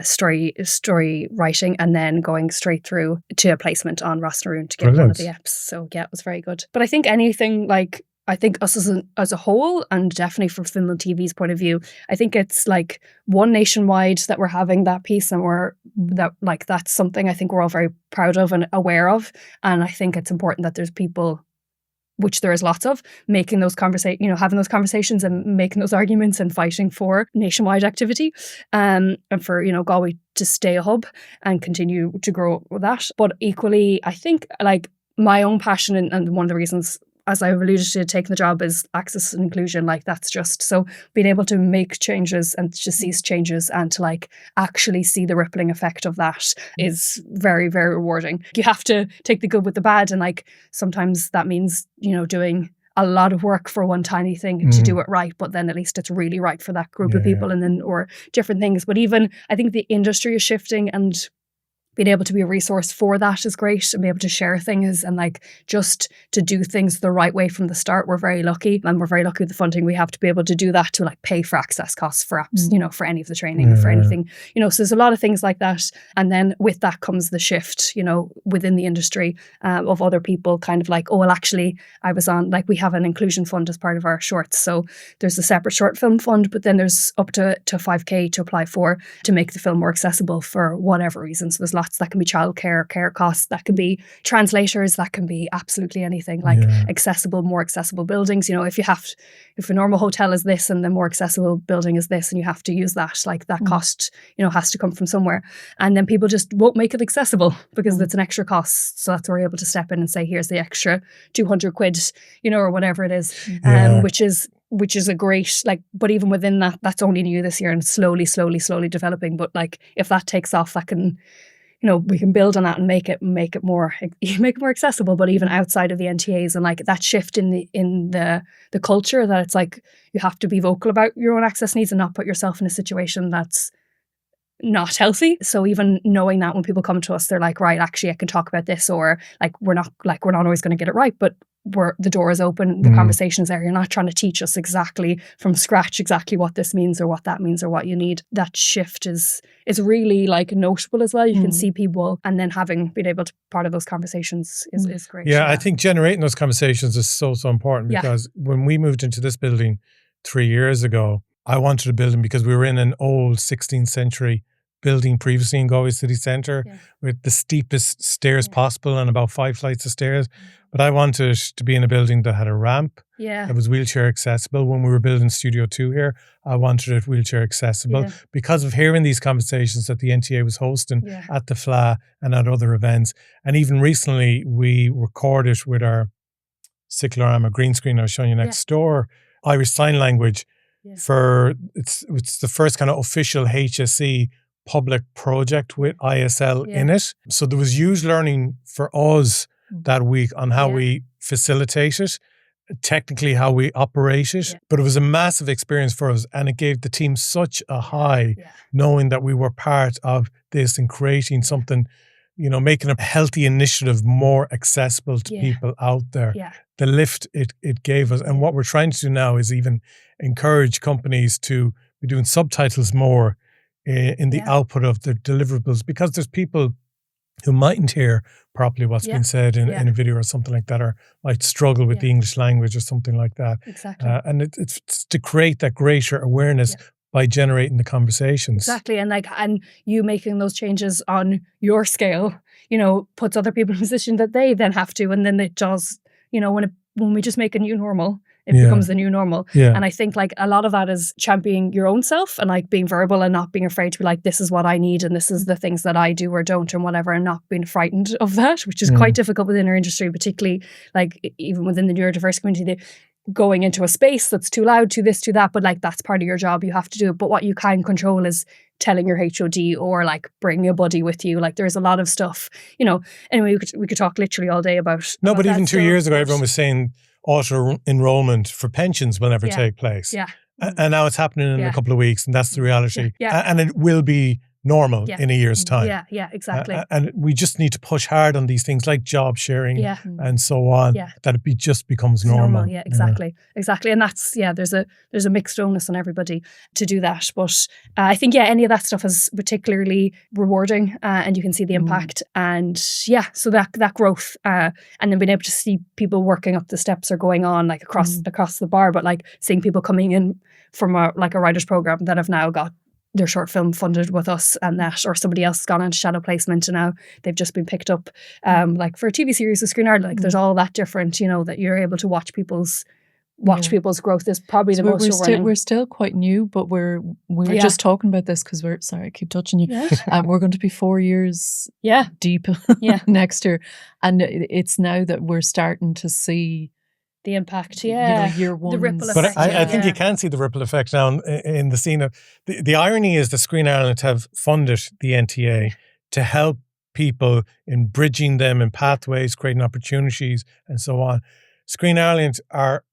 story writing, and then going straight through to a placement on Ross-na-Rún to get one of the EPs. So it was very good. But I think anything like, I think us as a whole, and definitely from Film and TV's point of view, I think it's like one nationwide that we're having that piece, and that's something I think we're all very proud of and aware of. And I think it's important that there's people, which there is lots of, making those having those conversations and making those arguments and fighting for nationwide activity, and for Galway to stay a hub and continue to grow with that. But equally, I think like my own passion and one of the reasons, as I've alluded to, taking the job is access and inclusion. Like that's just, so being able to make changes and to see changes and to like actually see the rippling effect of that is very, very rewarding. You have to take the good with the bad, and like sometimes that means, doing a lot of work for one tiny thing to do it right, but then at least it's really right for that group of people, and then, or different things. But even I think the industry is shifting, and being able to be a resource for that is great, and be able to share things and like just to do things the right way from the start. We're very lucky, and we're very lucky with the funding we have to be able to do that, to like pay for access costs for apps, for any of the training, for anything, so there's a lot of things like that. And then with that comes the shift, within the industry of other people kind of like, oh, well, actually I was on, like we have an inclusion fund as part of our shorts. So there's a separate short film fund, but then there's up to 5k to apply for, to make the film more accessible for whatever reason. So there's lots that can be childcare, care costs, that can be translators, that can be absolutely anything, like more accessible buildings. If a normal hotel is this and the more accessible building is this, and you have to use that, like that cost, has to come from somewhere. And then people just won't make it accessible because it's an extra cost. So that's where we're able to step in and say, here's the extra 200 quid, or whatever it is, which is which is a great, like, but even within that, that's only new this year and slowly developing. But like, if that takes off, that can, you know, we can build on that and make it more accessible. But even outside of the NTAs, and like that shift in the culture, that it's like you have to be vocal about your own access needs and not put yourself in a situation that's not healthy. So even knowing that when people come to us, they're like, right, actually I can talk about this, or like we're not always going to get it right, but the door is open, the conversation's there. You're not trying to teach us exactly from scratch exactly what this means or what that means or what you need. That shift is really like notable as well. You can see people, and then been able to part of those conversations is great. Yeah, I think generating those conversations is so important, because when we moved into this building 3 years ago, I wanted a building because we were in an old 16th century building previously in Galway city centre with the steepest stairs possible and about 5 flights of stairs. But I wanted to be in a building that had a ramp, that was wheelchair accessible. When we were building Studio 2 here, I wanted it wheelchair accessible because of hearing these conversations that the NTA was hosting at the FLA and at other events. And even recently, we recorded with our cyclorama green screen I was showing you next door, Irish Sign Language, for it's the first kind of official HSE public project with ISL in it. So there was huge learning for us that week on how we facilitate it, technically how we operate it. But it was a massive experience for us, and it gave the team such a high knowing that we were part of this and creating something, you know, making a healthy initiative more accessible to people out there. The lift it gave us. And what we're trying to do now is even encourage companies to be doing subtitles more in the output of the deliverables, because there's people who mightn't hear properly what's been said in a video or something like that, or might struggle with the English language or something like that. Exactly. And it's to create that greater awareness by generating the conversations. Exactly. And you making those changes on your scale, you know, puts other people in a position that they then have to, and then it does, you know, when we just make a new normal, it becomes the new normal. And I think like a lot of that is championing your own self and like being verbal and not being afraid to be like, this is what I need and this is the things that I do or don't and whatever, and not being frightened of that, which is quite difficult within our industry, particularly like even within the neurodiverse community, going into a space that's too loud, too this, too that, but like that's part of your job, you have to do it. But what you can control is telling your HOD or like bring a buddy with you. Like there's a lot of stuff, you know. Anyway, we could talk literally all day about but even 2 years ago, everyone was saying auto-enrollment for pensions will never take place. And now it's happening in a couple of weeks, and that's the reality. And it will be normal in a year's time. Exactly. And we just need to push hard on these things like job sharing and so on, that it just becomes normal. Exactly. And that's, there's a mixed onus on everybody to do that. But I think, any of that stuff is particularly rewarding, and you can see the impact. And so that growth, and then being able to see people working up the steps or going on like across the bar, but like seeing people coming in from a writer's program that have now got their short film funded with us, and that, or somebody else has gone into shadow placement and now they've just been picked up like for a TV series with Screen Ireland. Like there's all that different, you know, that you're able to watch people's growth is probably the most rewarding. We're still quite new, but we're just talking about this because sorry, I keep touching you. We're going to be 4 years deep next year, and it's now that we're starting to see the impact, year one, the ripple effect. But I think you can see the ripple effect now in the scene of the irony is that Screen Ireland have funded the NTA to help people in bridging them in pathways, creating opportunities, and so on. Screen Ireland are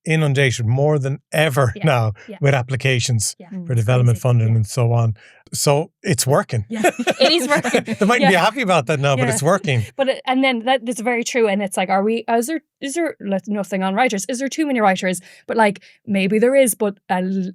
inundated more than ever now with applications for development funding and so on. So it's working. It is working. They mightn't be happy about that now, but it's working. But and then that's very true. And it's like, is there nothing on writers? Is there too many writers? But like maybe there is, but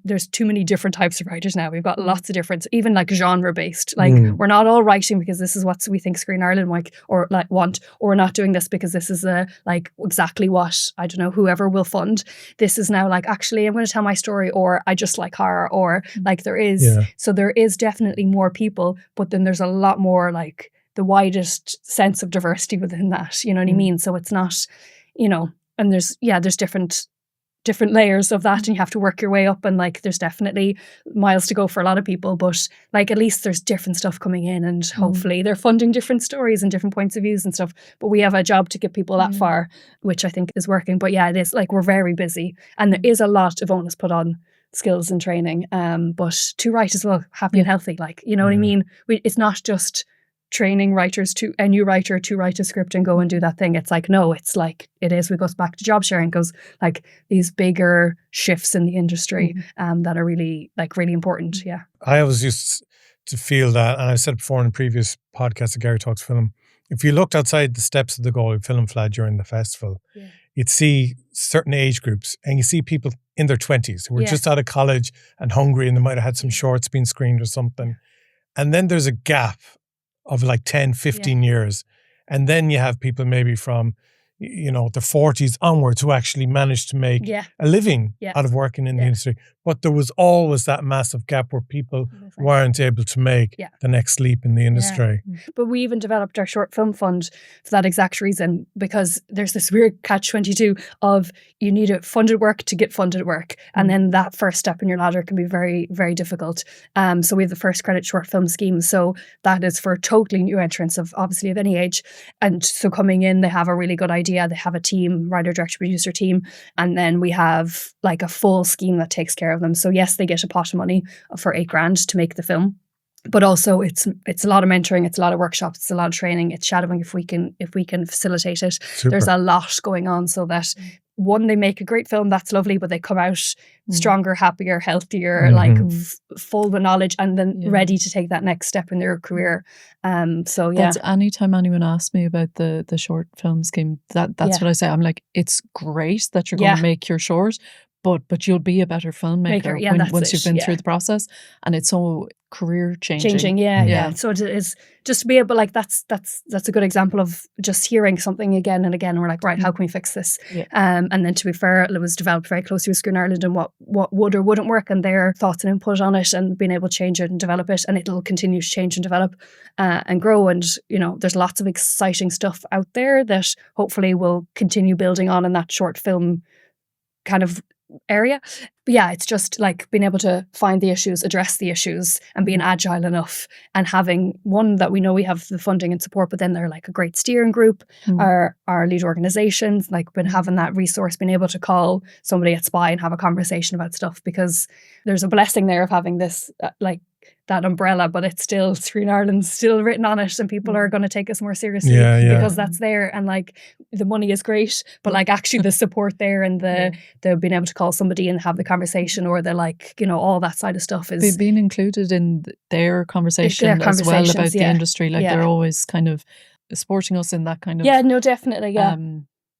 there's too many different types of writers now. We've got lots of different, even like genre based. Like we're not all writing because this is what we think Screen Ireland want, or we're not doing this because this is like exactly what, I don't know, whoever will fund. This is now like, actually, I'm going to tell my story, or I just like horror, or like there is. So there is definitely more people, but then there's a lot more like the widest sense of diversity within that. You know what I mean? So it's not, you know, and there's different different layers of that, and you have to work your way up, and like there's definitely miles to go for a lot of people, but like at least there's different stuff coming in, and hopefully they're funding different stories and different points of views and stuff, but we have a job to get people that far, which I think is working. But yeah, it is like we're very busy, and there is a lot of onus put on skills and training, but to write as well, happy and healthy, like, you know what I mean? It's not just training writers to a new writer to write a script and go and do that thing. It's like, no, it's like, it is, we goes back to job sharing, goes like these bigger shifts in the industry that are really important. Yeah. I always used to feel that, and I've said it before in a previous podcast of Garry Talks Film, if you looked outside the steps of the Galway Film Fleadh during the festival, you'd see certain age groups, and you see people in their 20s who were just out of college and hungry, and they might have had some shorts being screened or something. And then there's a gap of like 10, 15 years. And then you have people maybe from, you know, the 40s onwards who actually managed to make a living out of working in the industry. But there was always that massive gap where people weren't able to make the next leap in the industry. But we even developed our short film fund for that exact reason, because there's this weird catch-22 of you need a funded work to get funded work. And then that first step in your ladder can be very, very difficult. So we have the first credit short film scheme. So that is for totally new entrants of obviously of any age. And so coming in, they have a really good idea. They have a team, writer, director, producer team. And then we have like a full scheme that takes care of them. So yes, they get a pot of money for $8,000 to make the film, but also it's a lot of mentoring, it's a lot of workshops, it's a lot of training, it's shadowing if we can facilitate it. Super. There's a lot going on so that one, they make a great film, that's lovely, but they come out stronger, happier, healthier, like full of knowledge, and then ready to take that next step in their career. So yeah. That's anytime anyone asks me about the short film scheme, that's what I say. I'm like, it's great that you're going to make your short, but you'll be a better filmmaker once you've been through the process, and it's so career changing. Yeah. So it is just to be able, like, that's a good example of just hearing something again and again. And we're like, right, how can we fix this? And then to be fair, it was developed very closely with Screen Ireland and what would or wouldn't work, and their thoughts and input on it, and being able to change it and develop it, and it'll continue to change and develop and grow. And you know, there's lots of exciting stuff out there that hopefully will continue building on in that short film kind of area. But yeah, it's just like being able to find the issues, address the issues, and being agile enough, and having one that we know we have the funding and support, but then they're like a great steering group, our lead organizations, like been having that resource, being able to call somebody at SPI and have a conversation about stuff, because there's a blessing there of having this like that umbrella, but it's still Screen Ireland's still written on it, and people are going to take us more seriously because that's there, and like the money is great, but like actually the support there, and the being able to call somebody and have the conversation, or the like, you know, all that side of stuff is being included in their conversation as well about the industry. Like they're always kind of supporting us in that kind of definitely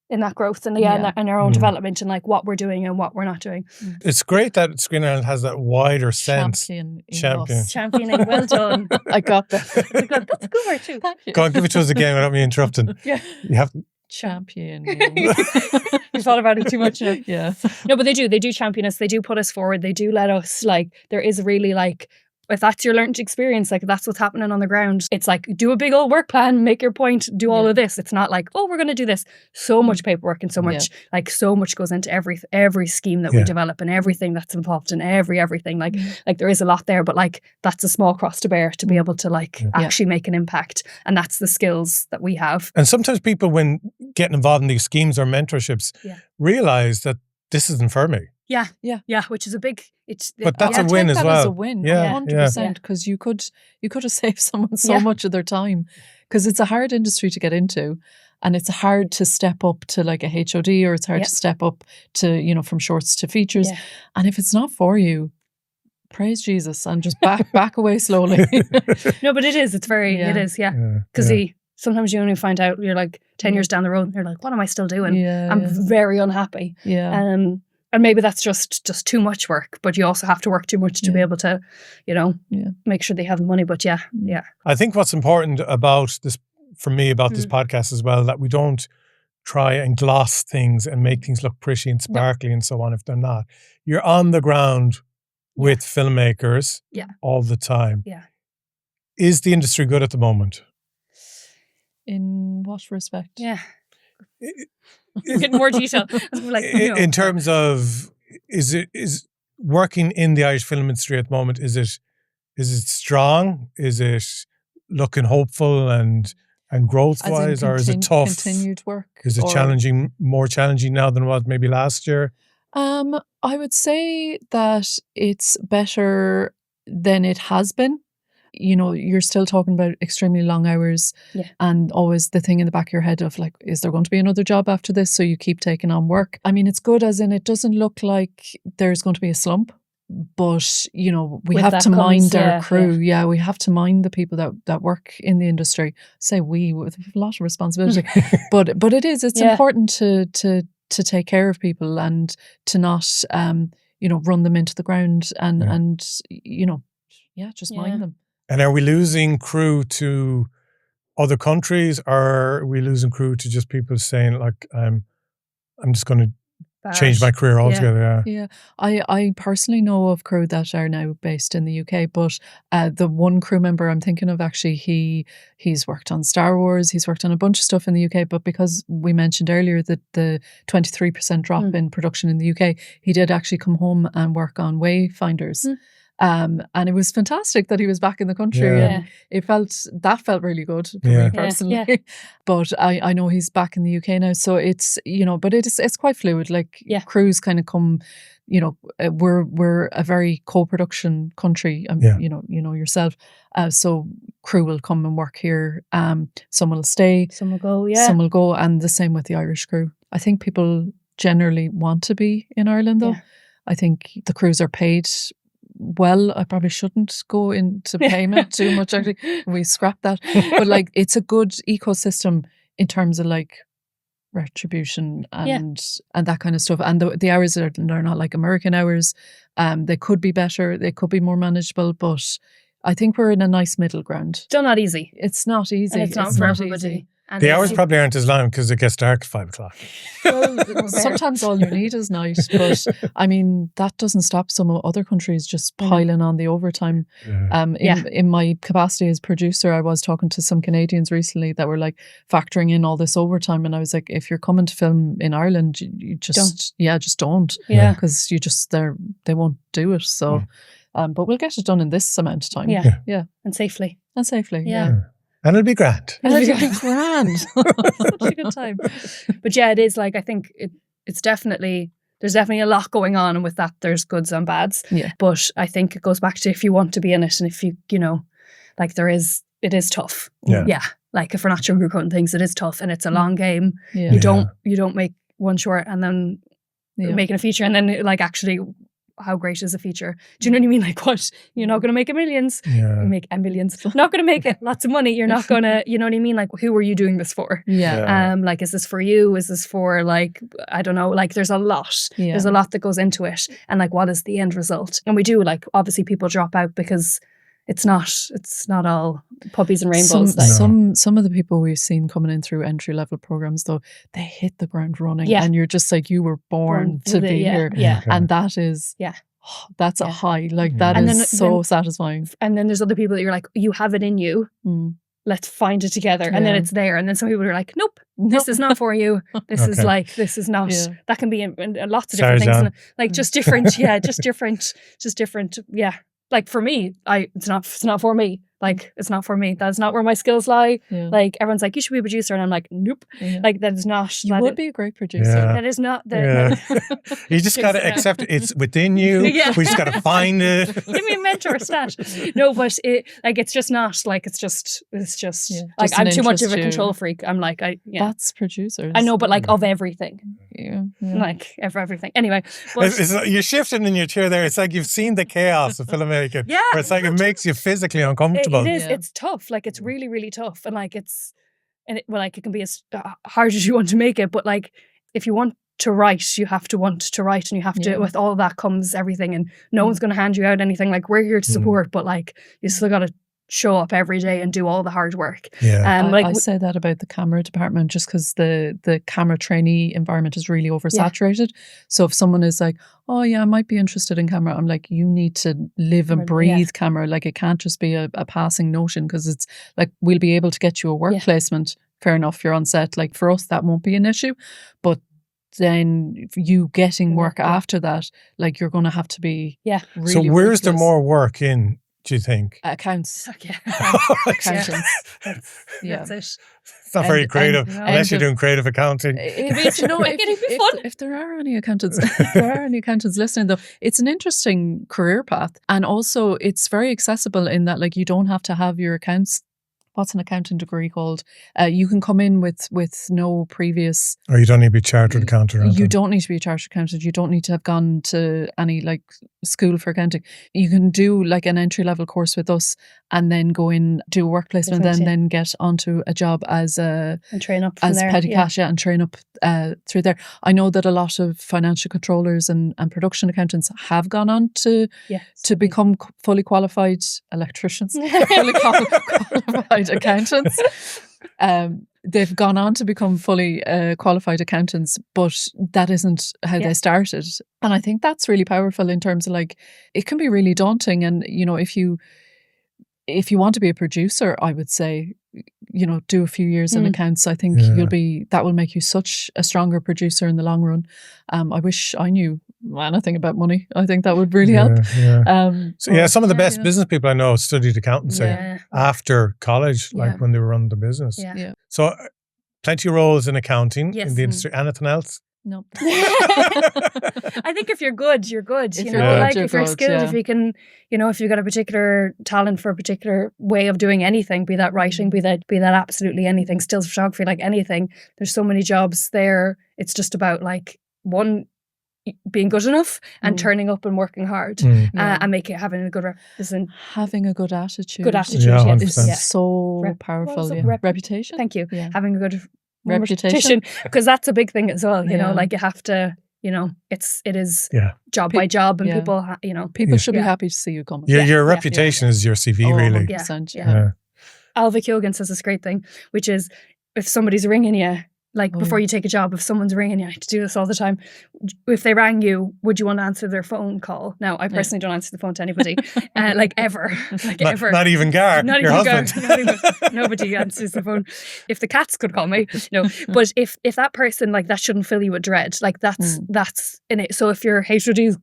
in that growth and and our own development, and like what we're doing and what we're not doing. It's great that Screen Ireland has that wider sense. Championing. Well done. I got that. That's a good word too. Thank you. Go on, give it to us again without me interrupting. You have champion. You thought about it too much now. Yeah. No, but they do champion us. They do put us forward. They do let us, like, there is really like, if that's your learned experience, like that's what's happening on the ground. It's like, do a big old work plan, make your point, do all of this. It's not like, oh, we're going to do this. So much paperwork and so much, like so much goes into every scheme that we develop, and everything that's involved in everything. Like there is a lot there, but like that's a small cross to bear to be able to like actually make an impact. And that's the skills that we have. And sometimes people, when getting involved in these schemes or mentorships, realize that this isn't for me. Yeah, which is a big. But that's a win as well. As a win, 100%, because you could have saved someone so much of their time, because it's a hard industry to get into, and it's hard to step up to like a HOD, or it's hard to step up to, you know, from shorts to features, and if it's not for you, praise Jesus and just back away slowly. No, but it is. It's very. It is. Because sometimes you only find out, you're like 10 years down the road, and you're like, what am I still doing? I'm very unhappy. And maybe that's just too much work, but you also have to work too much to be able to, you know, make sure they have the money. But I think what's important about this, for me, about this podcast as well, that we don't try and gloss things and make things look pretty and sparkly and so on if they're not. You're on the ground with filmmakers all the time. Is the industry good at the moment? In what respect? Get more detail. Like, in terms of, is working in the Irish film industry at the moment, is it strong? Is it looking hopeful and growth-wise, or is it tough? Continued work. Is it more challenging now than it was maybe last year? I would say that it's better than it has been. You're still talking about extremely long hours, and always the thing in the back of your head of like, is there going to be another job after this? So you keep taking on work. I mean, it's good as in it doesn't look like there's going to be a slump, but we have to mind our crew. Yeah, we have to mind the people that work in the industry. Say we with a lot of responsibility, but it's important to take care of people and to not run them into the ground and just mind them. And are we losing crew to other countries, or are we losing crew to just people saying like, I'm just going to change my career altogether? Yeah. I personally know of crew that are now based in the UK, but the one crew member I'm thinking of, actually, he's worked on Star Wars, he's worked on a bunch of stuff in the UK, but because we mentioned earlier that the 23% drop in production in the UK, he did actually come home and work on Wayfinders. And it was fantastic that he was back in the country, and it felt really good for me personally. Yeah. But I know he's back in the UK now, so it's but it's quite fluid. Like crews kind of come, we're a very co-production country. Yourself. So crew will come and work here. Some will stay, some will go. Some will go, and the same with the Irish crew. I think people generally want to be in Ireland, though. I think the crews are paid well. I probably shouldn't go into payment too much, actually. We scrap that. But like, it's a good ecosystem in terms of like retribution and that kind of stuff. And the hours they're not like American hours. They could be better. They could be more manageable. But I think we're in a nice middle ground. Still not easy. It's not easy. And it's not for everybody. And the hours probably aren't as long because it gets dark at 5 o'clock. Well, sometimes all you need is night, but I mean, that doesn't stop some other countries just piling on the overtime. In my capacity as producer, I was talking to some Canadians recently that were like factoring in all this overtime, and I was like, if you're coming to film in Ireland, you just don't. Because they won't do it. So, but we'll get it done in this amount of time. And safely. And it'll be grand. It'll be grand. Such a good time. But it is like, I think there's definitely a lot going on, and with that there's goods and bads. Yeah. But I think it goes back to if you want to be in it, and if you like it is tough. Yeah. Like if we're not sugarcoating things, it is tough, and it's a long game. Yeah. You don't make one short and then making a feature, and then like actually, how great is a feature? Do you know what I mean? Like, what? You're not going to make millions. You make millions. Not going to make it lots of money. You're not going to, you know what I mean? Like, who are you doing this for? Like, is this for you? Is this for like, I don't know, like there's a lot. There's a lot that goes into it. And like, what is the end result? And we do, like, obviously people drop out because it's not all puppies and rainbows. Some of the people we've seen coming in through entry level programs, though, they hit the ground running, and you're just like, you were born to be here, and that is that's a high. Like that is so satisfying. And then there's other people that you're like, you have it in you. Let's find it together, and then it's there. And then some people are like, nope. This is not for you. This is like, this is not. That can be in lots of different things, like just different. just different. Like for me, it's not for me. Like, it's not for me. That's not where my skills lie. Like, everyone's like, you should be a producer, and I'm like, nope. Like, that is not. You would be a great producer. That is not. You just got to accept it. It's within you. We just got to find it. Give me a mentor stat. No, but it's just not. Like, it's just like, I'm too much of a control freak. I'm like, that's producers. I know, but like of everything. Like everything. Anyway, you're shifting in your chair there. It's like you've seen the chaos of filmmaking. Where it's like it makes you physically uncomfortable. It is. It's tough. Like, it's really, really tough, and like it can be as hard as you want to make it. But like, if you want to write, you have to want to write, and you have to. With all that comes everything, and no one's going to hand you out anything. Like, we're here to support, but like, you still got to show up every day and do all the hard work. I say that about the camera department just because the camera trainee environment is really oversaturated. So if someone is like, oh yeah, I might be interested in camera, I'm like, you need to live and breathe camera. Like, it can't just be a passing notion, because it's like, we'll be able to get you a work placement fair enough, you're on set. Like for us, that won't be an issue. But then you getting work after that, like you're going to have to be really So where's there ruthless. more work in, do you think? Accounts. Accountants. That's it. It's not very creative, unless you're doing creative accounting. If there are any accountants, listening, though, it's an interesting career path, and also it's very accessible in that, like, you don't have to have your accounts. What's an accounting degree called? You can come in with no previous. Or you don't need to be a chartered accountant. You don't need to be a chartered accountant. You don't need to have gone to any like school for accounting. You can do like an entry level course with us, and then go in, do a work placement, and then get onto a job as and train up as petty cash, and train up through there. I know that a lot of financial controllers and production accountants have gone on to become fully qualified electricians, fully qualified accountants. They've gone on to become fully qualified accountants, but that isn't how they started. And I think that's really powerful in terms of, like, it can be really daunting. And, you know, if you want to be a producer, I would say, you know, do a few years in accounts. I think that will make you such a stronger producer in the long run. I wish I knew anything about money. I think that would really help. Some of the best business people I know studied accountancy after college, like when they were running the business. So plenty of roles in accounting in the industry. Anything else? No. I think if you're good, you're good. If you're skilled, if you can, you know, if you've got a particular talent for a particular way of doing anything, be that writing, be that absolutely anything, stills photography, like anything. There's so many jobs there. It's just about, like, one, being good enough and turning up and working hard and having a good having a good attitude. Good attitude is so powerful. Reputation. Thank you. Having a good reputation, because that's a big thing as well. You know, like, you have to. You know, it is job by job, and people should be happy to see you coming. Your reputation is your CV, really. 100%. Alva Keoghan says this great thing, which is, if somebody's ringing you, like, before you take a job, if someone's ringing you, I have to do this all the time. If they rang you, would you want to answer their phone call? Now, I personally don't answer the phone to anybody, like, ever. Like, ever. Not even Gar, your husband. Nobody answers the phone. If the cats could call me, no. But if that person, like, that shouldn't fill you with dread. Like, that's in it. So if your HOD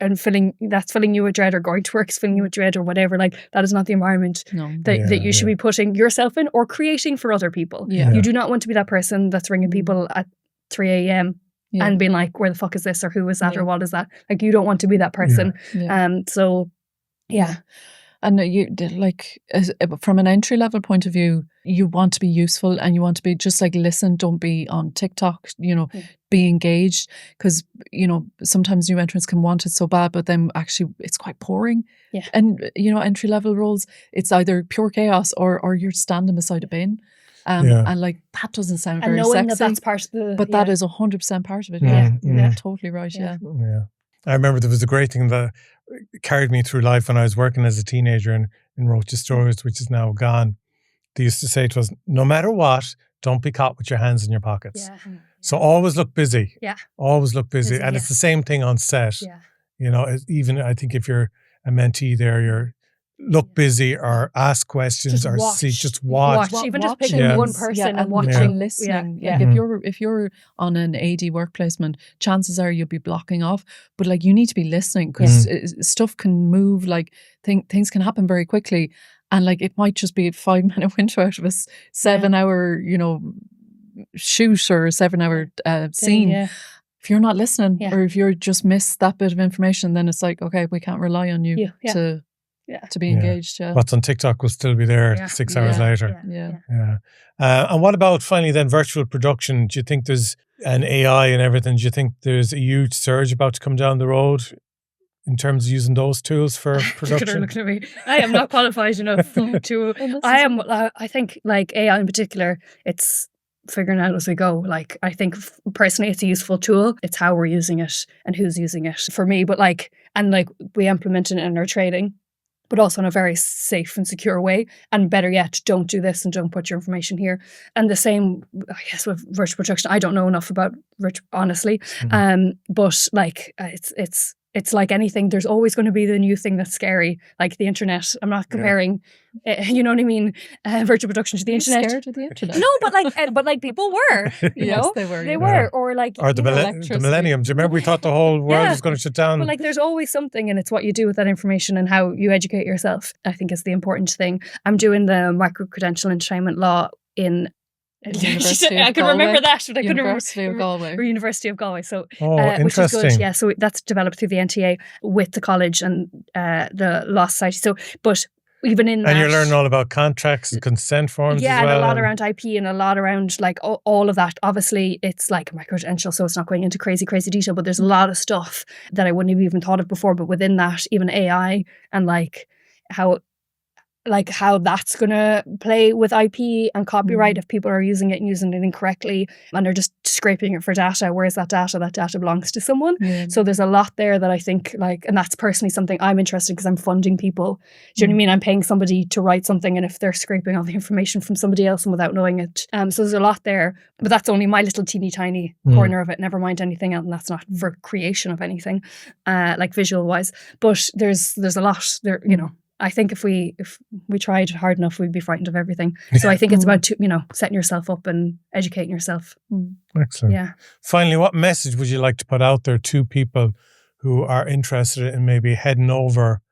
that's filling you with dread, or going to work is filling you with dread, or whatever, like, that is not the environment that you should be putting yourself in or creating for other people. You do not want to be that person that's ringing people at 3 a.m. and being like, where the fuck is this, or who is that, or what is that? Like, you don't want to be that person. And you, like, from an entry level point of view, you want to be useful, and you want to be just like, listen, don't be on TikTok, you know, be engaged, because, you know, sometimes new entrants can want it so bad, but then actually it's quite boring. And, you know, entry level roles, it's either pure chaos or you're standing beside a bin. And, like, that doesn't sound very sexy. That's part of the, but that is 100% part of it. You're totally right. I remember there was a great thing that carried me through life when I was working as a teenager in Roche Stores, which is now gone. They used to say to us, no matter what, don't be caught with your hands in your pockets. So always look busy. Always look busy. And it's the same thing on set. You know, even I think if you're a mentee there, you're look busy, or ask questions, just or watch. just watch. Even just picking one person and watching, listening. If you're on an AD work placement, chances are you'll be blocking off. But, like, you need to be listening, because stuff can move. Like, things can happen very quickly, and, like, it might just be a 5-minute window out of a 7-hour, you know, shoot, or a 7-hour scene. If you're not listening, or if you're just missed that bit of information, then it's like, okay, we can't rely on you to be engaged. What's on TikTok will still be there 6 hours later. And what about finally then virtual production? Do you think there's an AI and everything? Do you think there's a huge surge about to come down the road in terms of using those tools for production? Look at me. I am not qualified enough to. I think, like, AI in particular, it's figuring out as we go. Like, I think personally it's a useful tool. It's how we're using it and who's using it for me. But, like, we implement it in our training, but also in a very safe and secure way. And better yet, don't do this and don't put your information here. And the same, I guess, with virtual production. I don't know enough about honestly. But, like, it's it's like anything. There's always going to be the new thing that's scary, like the internet. I'm not comparing, you know what I mean, virtual production to the internet. Scared of the internet? No, but like people were, you know, they were. They were, or like the millennium. Do you remember we thought the whole world was going to shut down? But like, there's always something, and it's what you do with that information and how you educate yourself, I think, is the important thing. I'm doing the micro-credential entertainment law in University I could remember that, but I couldn't University of Galway. Or University of Galway. So, interesting. Which is good. Yeah, so that's developed through the NTA with the college and the Law Society. So, but even in and you're learning all about contracts and consent forms as well. Yeah, and a lot around IP and a lot around like all of that. Obviously, it's like a micro-credential, so it's not going into crazy detail, but there's a lot of stuff that I wouldn't have even thought of before. But within that, even AI and like how that's going to play with IP and copyright if people are using it and using it incorrectly and they're just scraping it for data. Where's that data? That data belongs to someone. Yeah. So there's a lot there that I think like, and that's personally something I'm interested in because I'm funding people. Do you know what I mean? I'm paying somebody to write something, and if they're scraping all the information from somebody else and without knowing it. So there's a lot there, but that's only my little teeny tiny corner of it. Never mind anything else. And that's not for creation of anything, like visual wise, but there's a lot there, you know. I think if we tried hard enough, we'd be frightened of everything. So I think it's about, setting yourself up and educating yourself. Excellent. Yeah. Finally, what message would you like to put out there to people who are interested in maybe heading over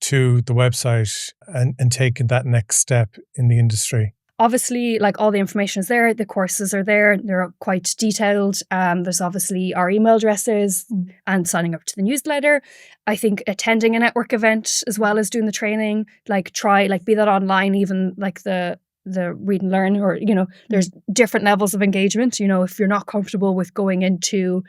to the website and taking that next step in the industry? Obviously, like all the information is there. The courses are there. They're quite detailed. There's obviously our email addresses and signing up to the newsletter. I think attending a network event as well as doing the training, be that online, even like the read and learn, or, there's different levels of engagement. If you're not comfortable with going into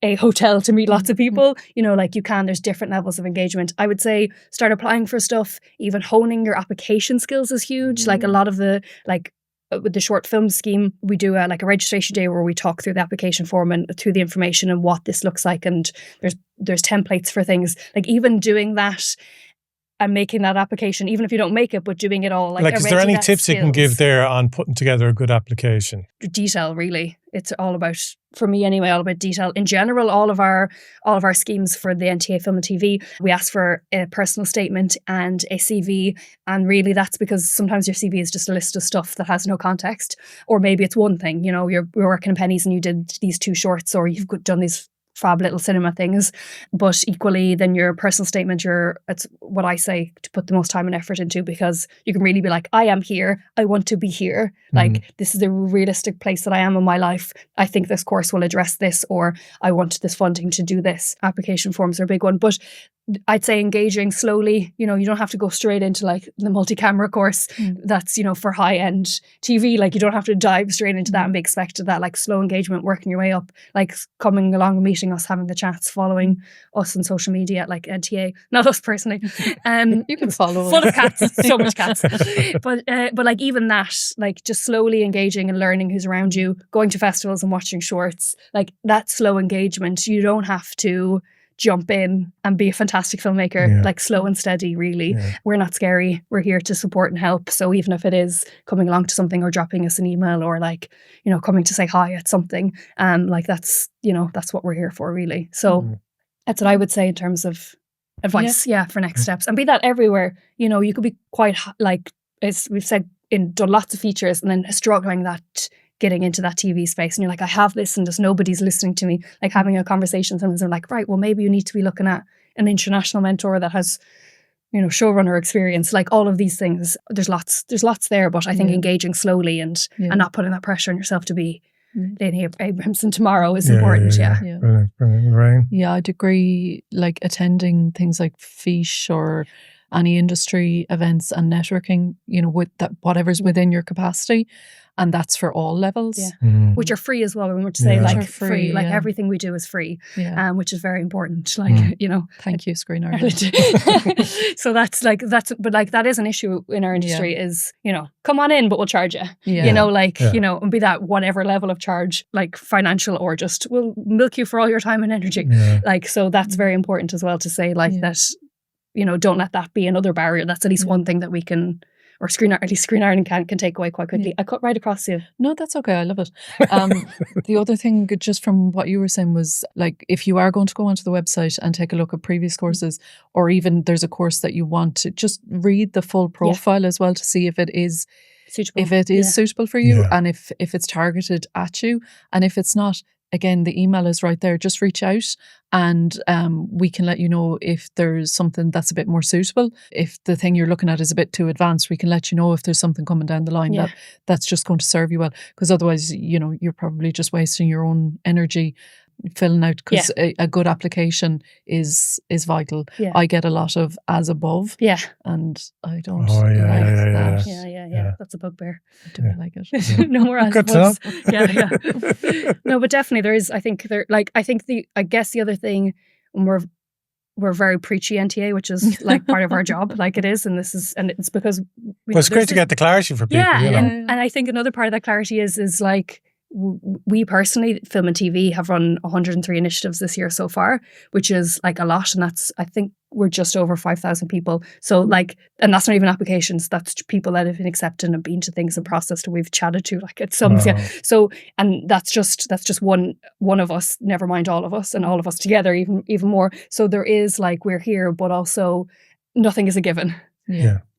a hotel to meet lots of people, there's different levels of engagement. I would say start applying for stuff. Even honing your application skills is huge. Like a lot of with the short film scheme, we do a registration day where we talk through the application form and through the information and what this looks like. And there's templates for things. Like even doing that and making that application, even if you don't make it, but doing it all. Is there any tips you can give there on putting together a good application? Detail, really. It's all about, for me anyway, all about detail. In general, all of our schemes for the NTA Film and TV, we ask for a personal statement and a CV. And really that's because sometimes your CV is just a list of stuff that has no context. Or maybe it's one thing, you're working in pennies and you did these 2 shorts, or you've done these fab little cinema things. But equally, then your personal statement, it's what I say to put the most time and effort into, because you can really be like, I am here, I want to be here. This is a realistic place that I am in my life. I think this course will address this, or I want this funding to do this. Application forms are a big one, but I'd say engaging slowly. You don't have to go straight into like the multi-camera course that's, for high-end TV. You don't have to dive straight into that and be expected that. Like slow engagement, working your way up, like coming along and meeting us, having the chats, following us on social media, like NTA, not us personally. You can follow full of cats, so much cats. But like even that, like just slowly engaging and learning who's around you, going to festivals and watching shorts, like that slow engagement. You don't have to jump in and be a fantastic filmmaker, like slow and steady, really. Yeah. We're not scary. We're here to support and help. So even if it is coming along to something or dropping us an email or coming to say hi at something, that's what we're here for, really. So that's what I would say in terms of advice, for next steps. And be that everywhere. You could be quite as we've said, done lots of features and then struggling that getting into that TV space, and you're like, I have this and just nobody's listening to me. Like having a conversation, sometimes they're like, right, well maybe you need to be looking at an international mentor that has, showrunner experience, like all of these things. There's lots there, but I think engaging slowly and not putting that pressure on yourself to be Lady Abramson tomorrow is important. Yeah. Brilliant, Lorraine. Yeah, I'd agree. Like attending things like FISH or any industry events and networking, with that, whatever's within your capacity. And that's for all levels. Yeah. Which are free as well. We want to say free. Like everything we do is free, which is very important. Thank you, Screen Ireland. So but that is an issue in our industry is, come on in, but we'll charge you. Yeah. And be that whatever level of charge, like financial or just we'll milk you for all your time and energy. Yeah. So that's very important as well to say that, don't let that be another barrier. That's at least one thing that we can or at least Screen Ireland can take away quite quickly. I cut right across you. No, that's okay. I love it. The other thing, just from what you were saying, was like, if you are going to go onto the website and take a look at previous courses, or even there's a course that you want to just read the full profile as well to see if it is suitable. If it is suitable for you, and if it's targeted at you, and if it's not, again, the email is right there. Just reach out and we can let you know if there's something that's a bit more suitable. If the thing you're looking at is a bit too advanced, we can let you know if there's something coming down the line that's just going to serve you well. Because otherwise, you're probably just wasting your own energy filling out, because a good application is vital. I get a lot of as above, and I don't like that. Yeah. That's a bugbear. I don't like it. No more as Good above. No, but definitely there is. I guess the other thing, we're very preachy NTA, which is like part of our job, like it is, and it's because it's great to get the clarity for people. And I think another part of that clarity is like, we personally, Film and TV, have run 103 initiatives this year so far, which is like a lot. And I think we're just over 5,000 people. So like, and that's not even applications. That's people that have been accepted and been to things and processed, and we've chatted to like at some. So, and that's just one of us, never mind all of us, and all of us together even more. So there is like, we're here, but also nothing is a given.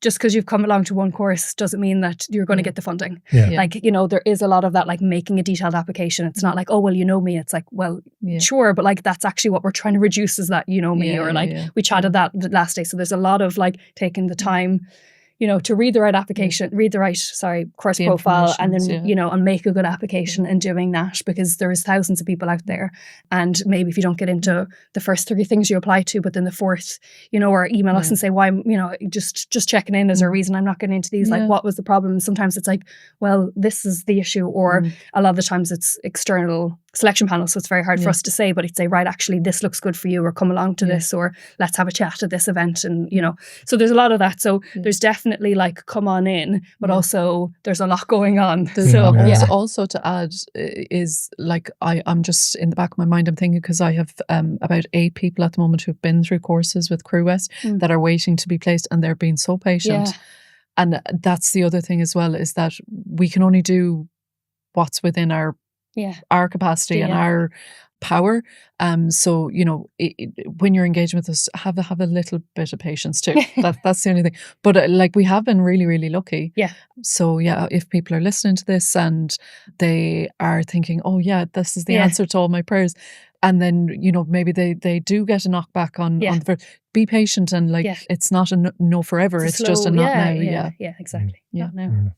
Just because you've come along to one course doesn't mean that you're going to get the funding. Like, there is a lot of that, like making a detailed application. It's not like, oh, well, you know me. It's like, well, sure. But like, that's actually what we're trying to reduce, is that, me, or like we chatted that last day. So there's a lot of like taking the time, to read the right application, course profile, and then, and make a good application and doing that, because there is thousands of people out there. And maybe if you don't get into the first 3 things you apply to, but then the fourth, or email us and say, why, just checking in, is there a reason I'm not getting into these? Like, what was the problem? Sometimes it's like, well, this is the issue, or a lot of the times it's external selection panel, so it's very hard for us to say, but it's say, right, actually this looks good for you, or come along to this, or let's have a chat at this event. And so there's a lot of that. So there's definitely like, come on in, but also there's a lot going on. Also to add is like, I'm just in the back of my mind, I'm thinking, because I have about 8 people at the moment who've been through courses with Crew West that are waiting to be placed, and they're being so patient. And that's the other thing as well, is that we can only do what's within our capacity and our power. So, when you're engaging with us, have a little bit of patience too. That's the only thing. But like, we have been really, really lucky. So if people are listening to this and they are thinking, oh yeah, this is the answer to all my prayers, and then, maybe they do get a knockback on the, be patient, and like, it's not a no forever. It's just a not now. Yeah, exactly. Not now.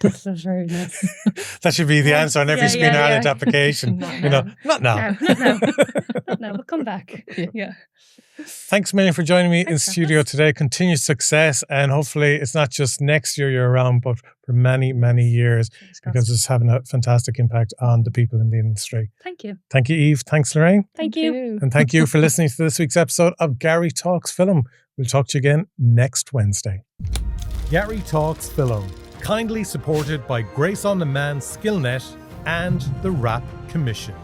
That's very nice. That should be the answer on every Screen Ireland application. Not now. Not now, but come back. Thanks a million for joining me in studio today. Continued success, and hopefully it's not just next year you're around, but for many, many years, because it's having a fantastic impact on the people in the industry. Thank you. Thank you, Eve. Thanks, Lorraine. Thank you. And thank you for listening to this week's episode of Garry Talks Film. We'll talk to you again next Wednesday. Garry Talks Film, kindly supported by Grace on Demand, Skillnet, and the RAP Commission.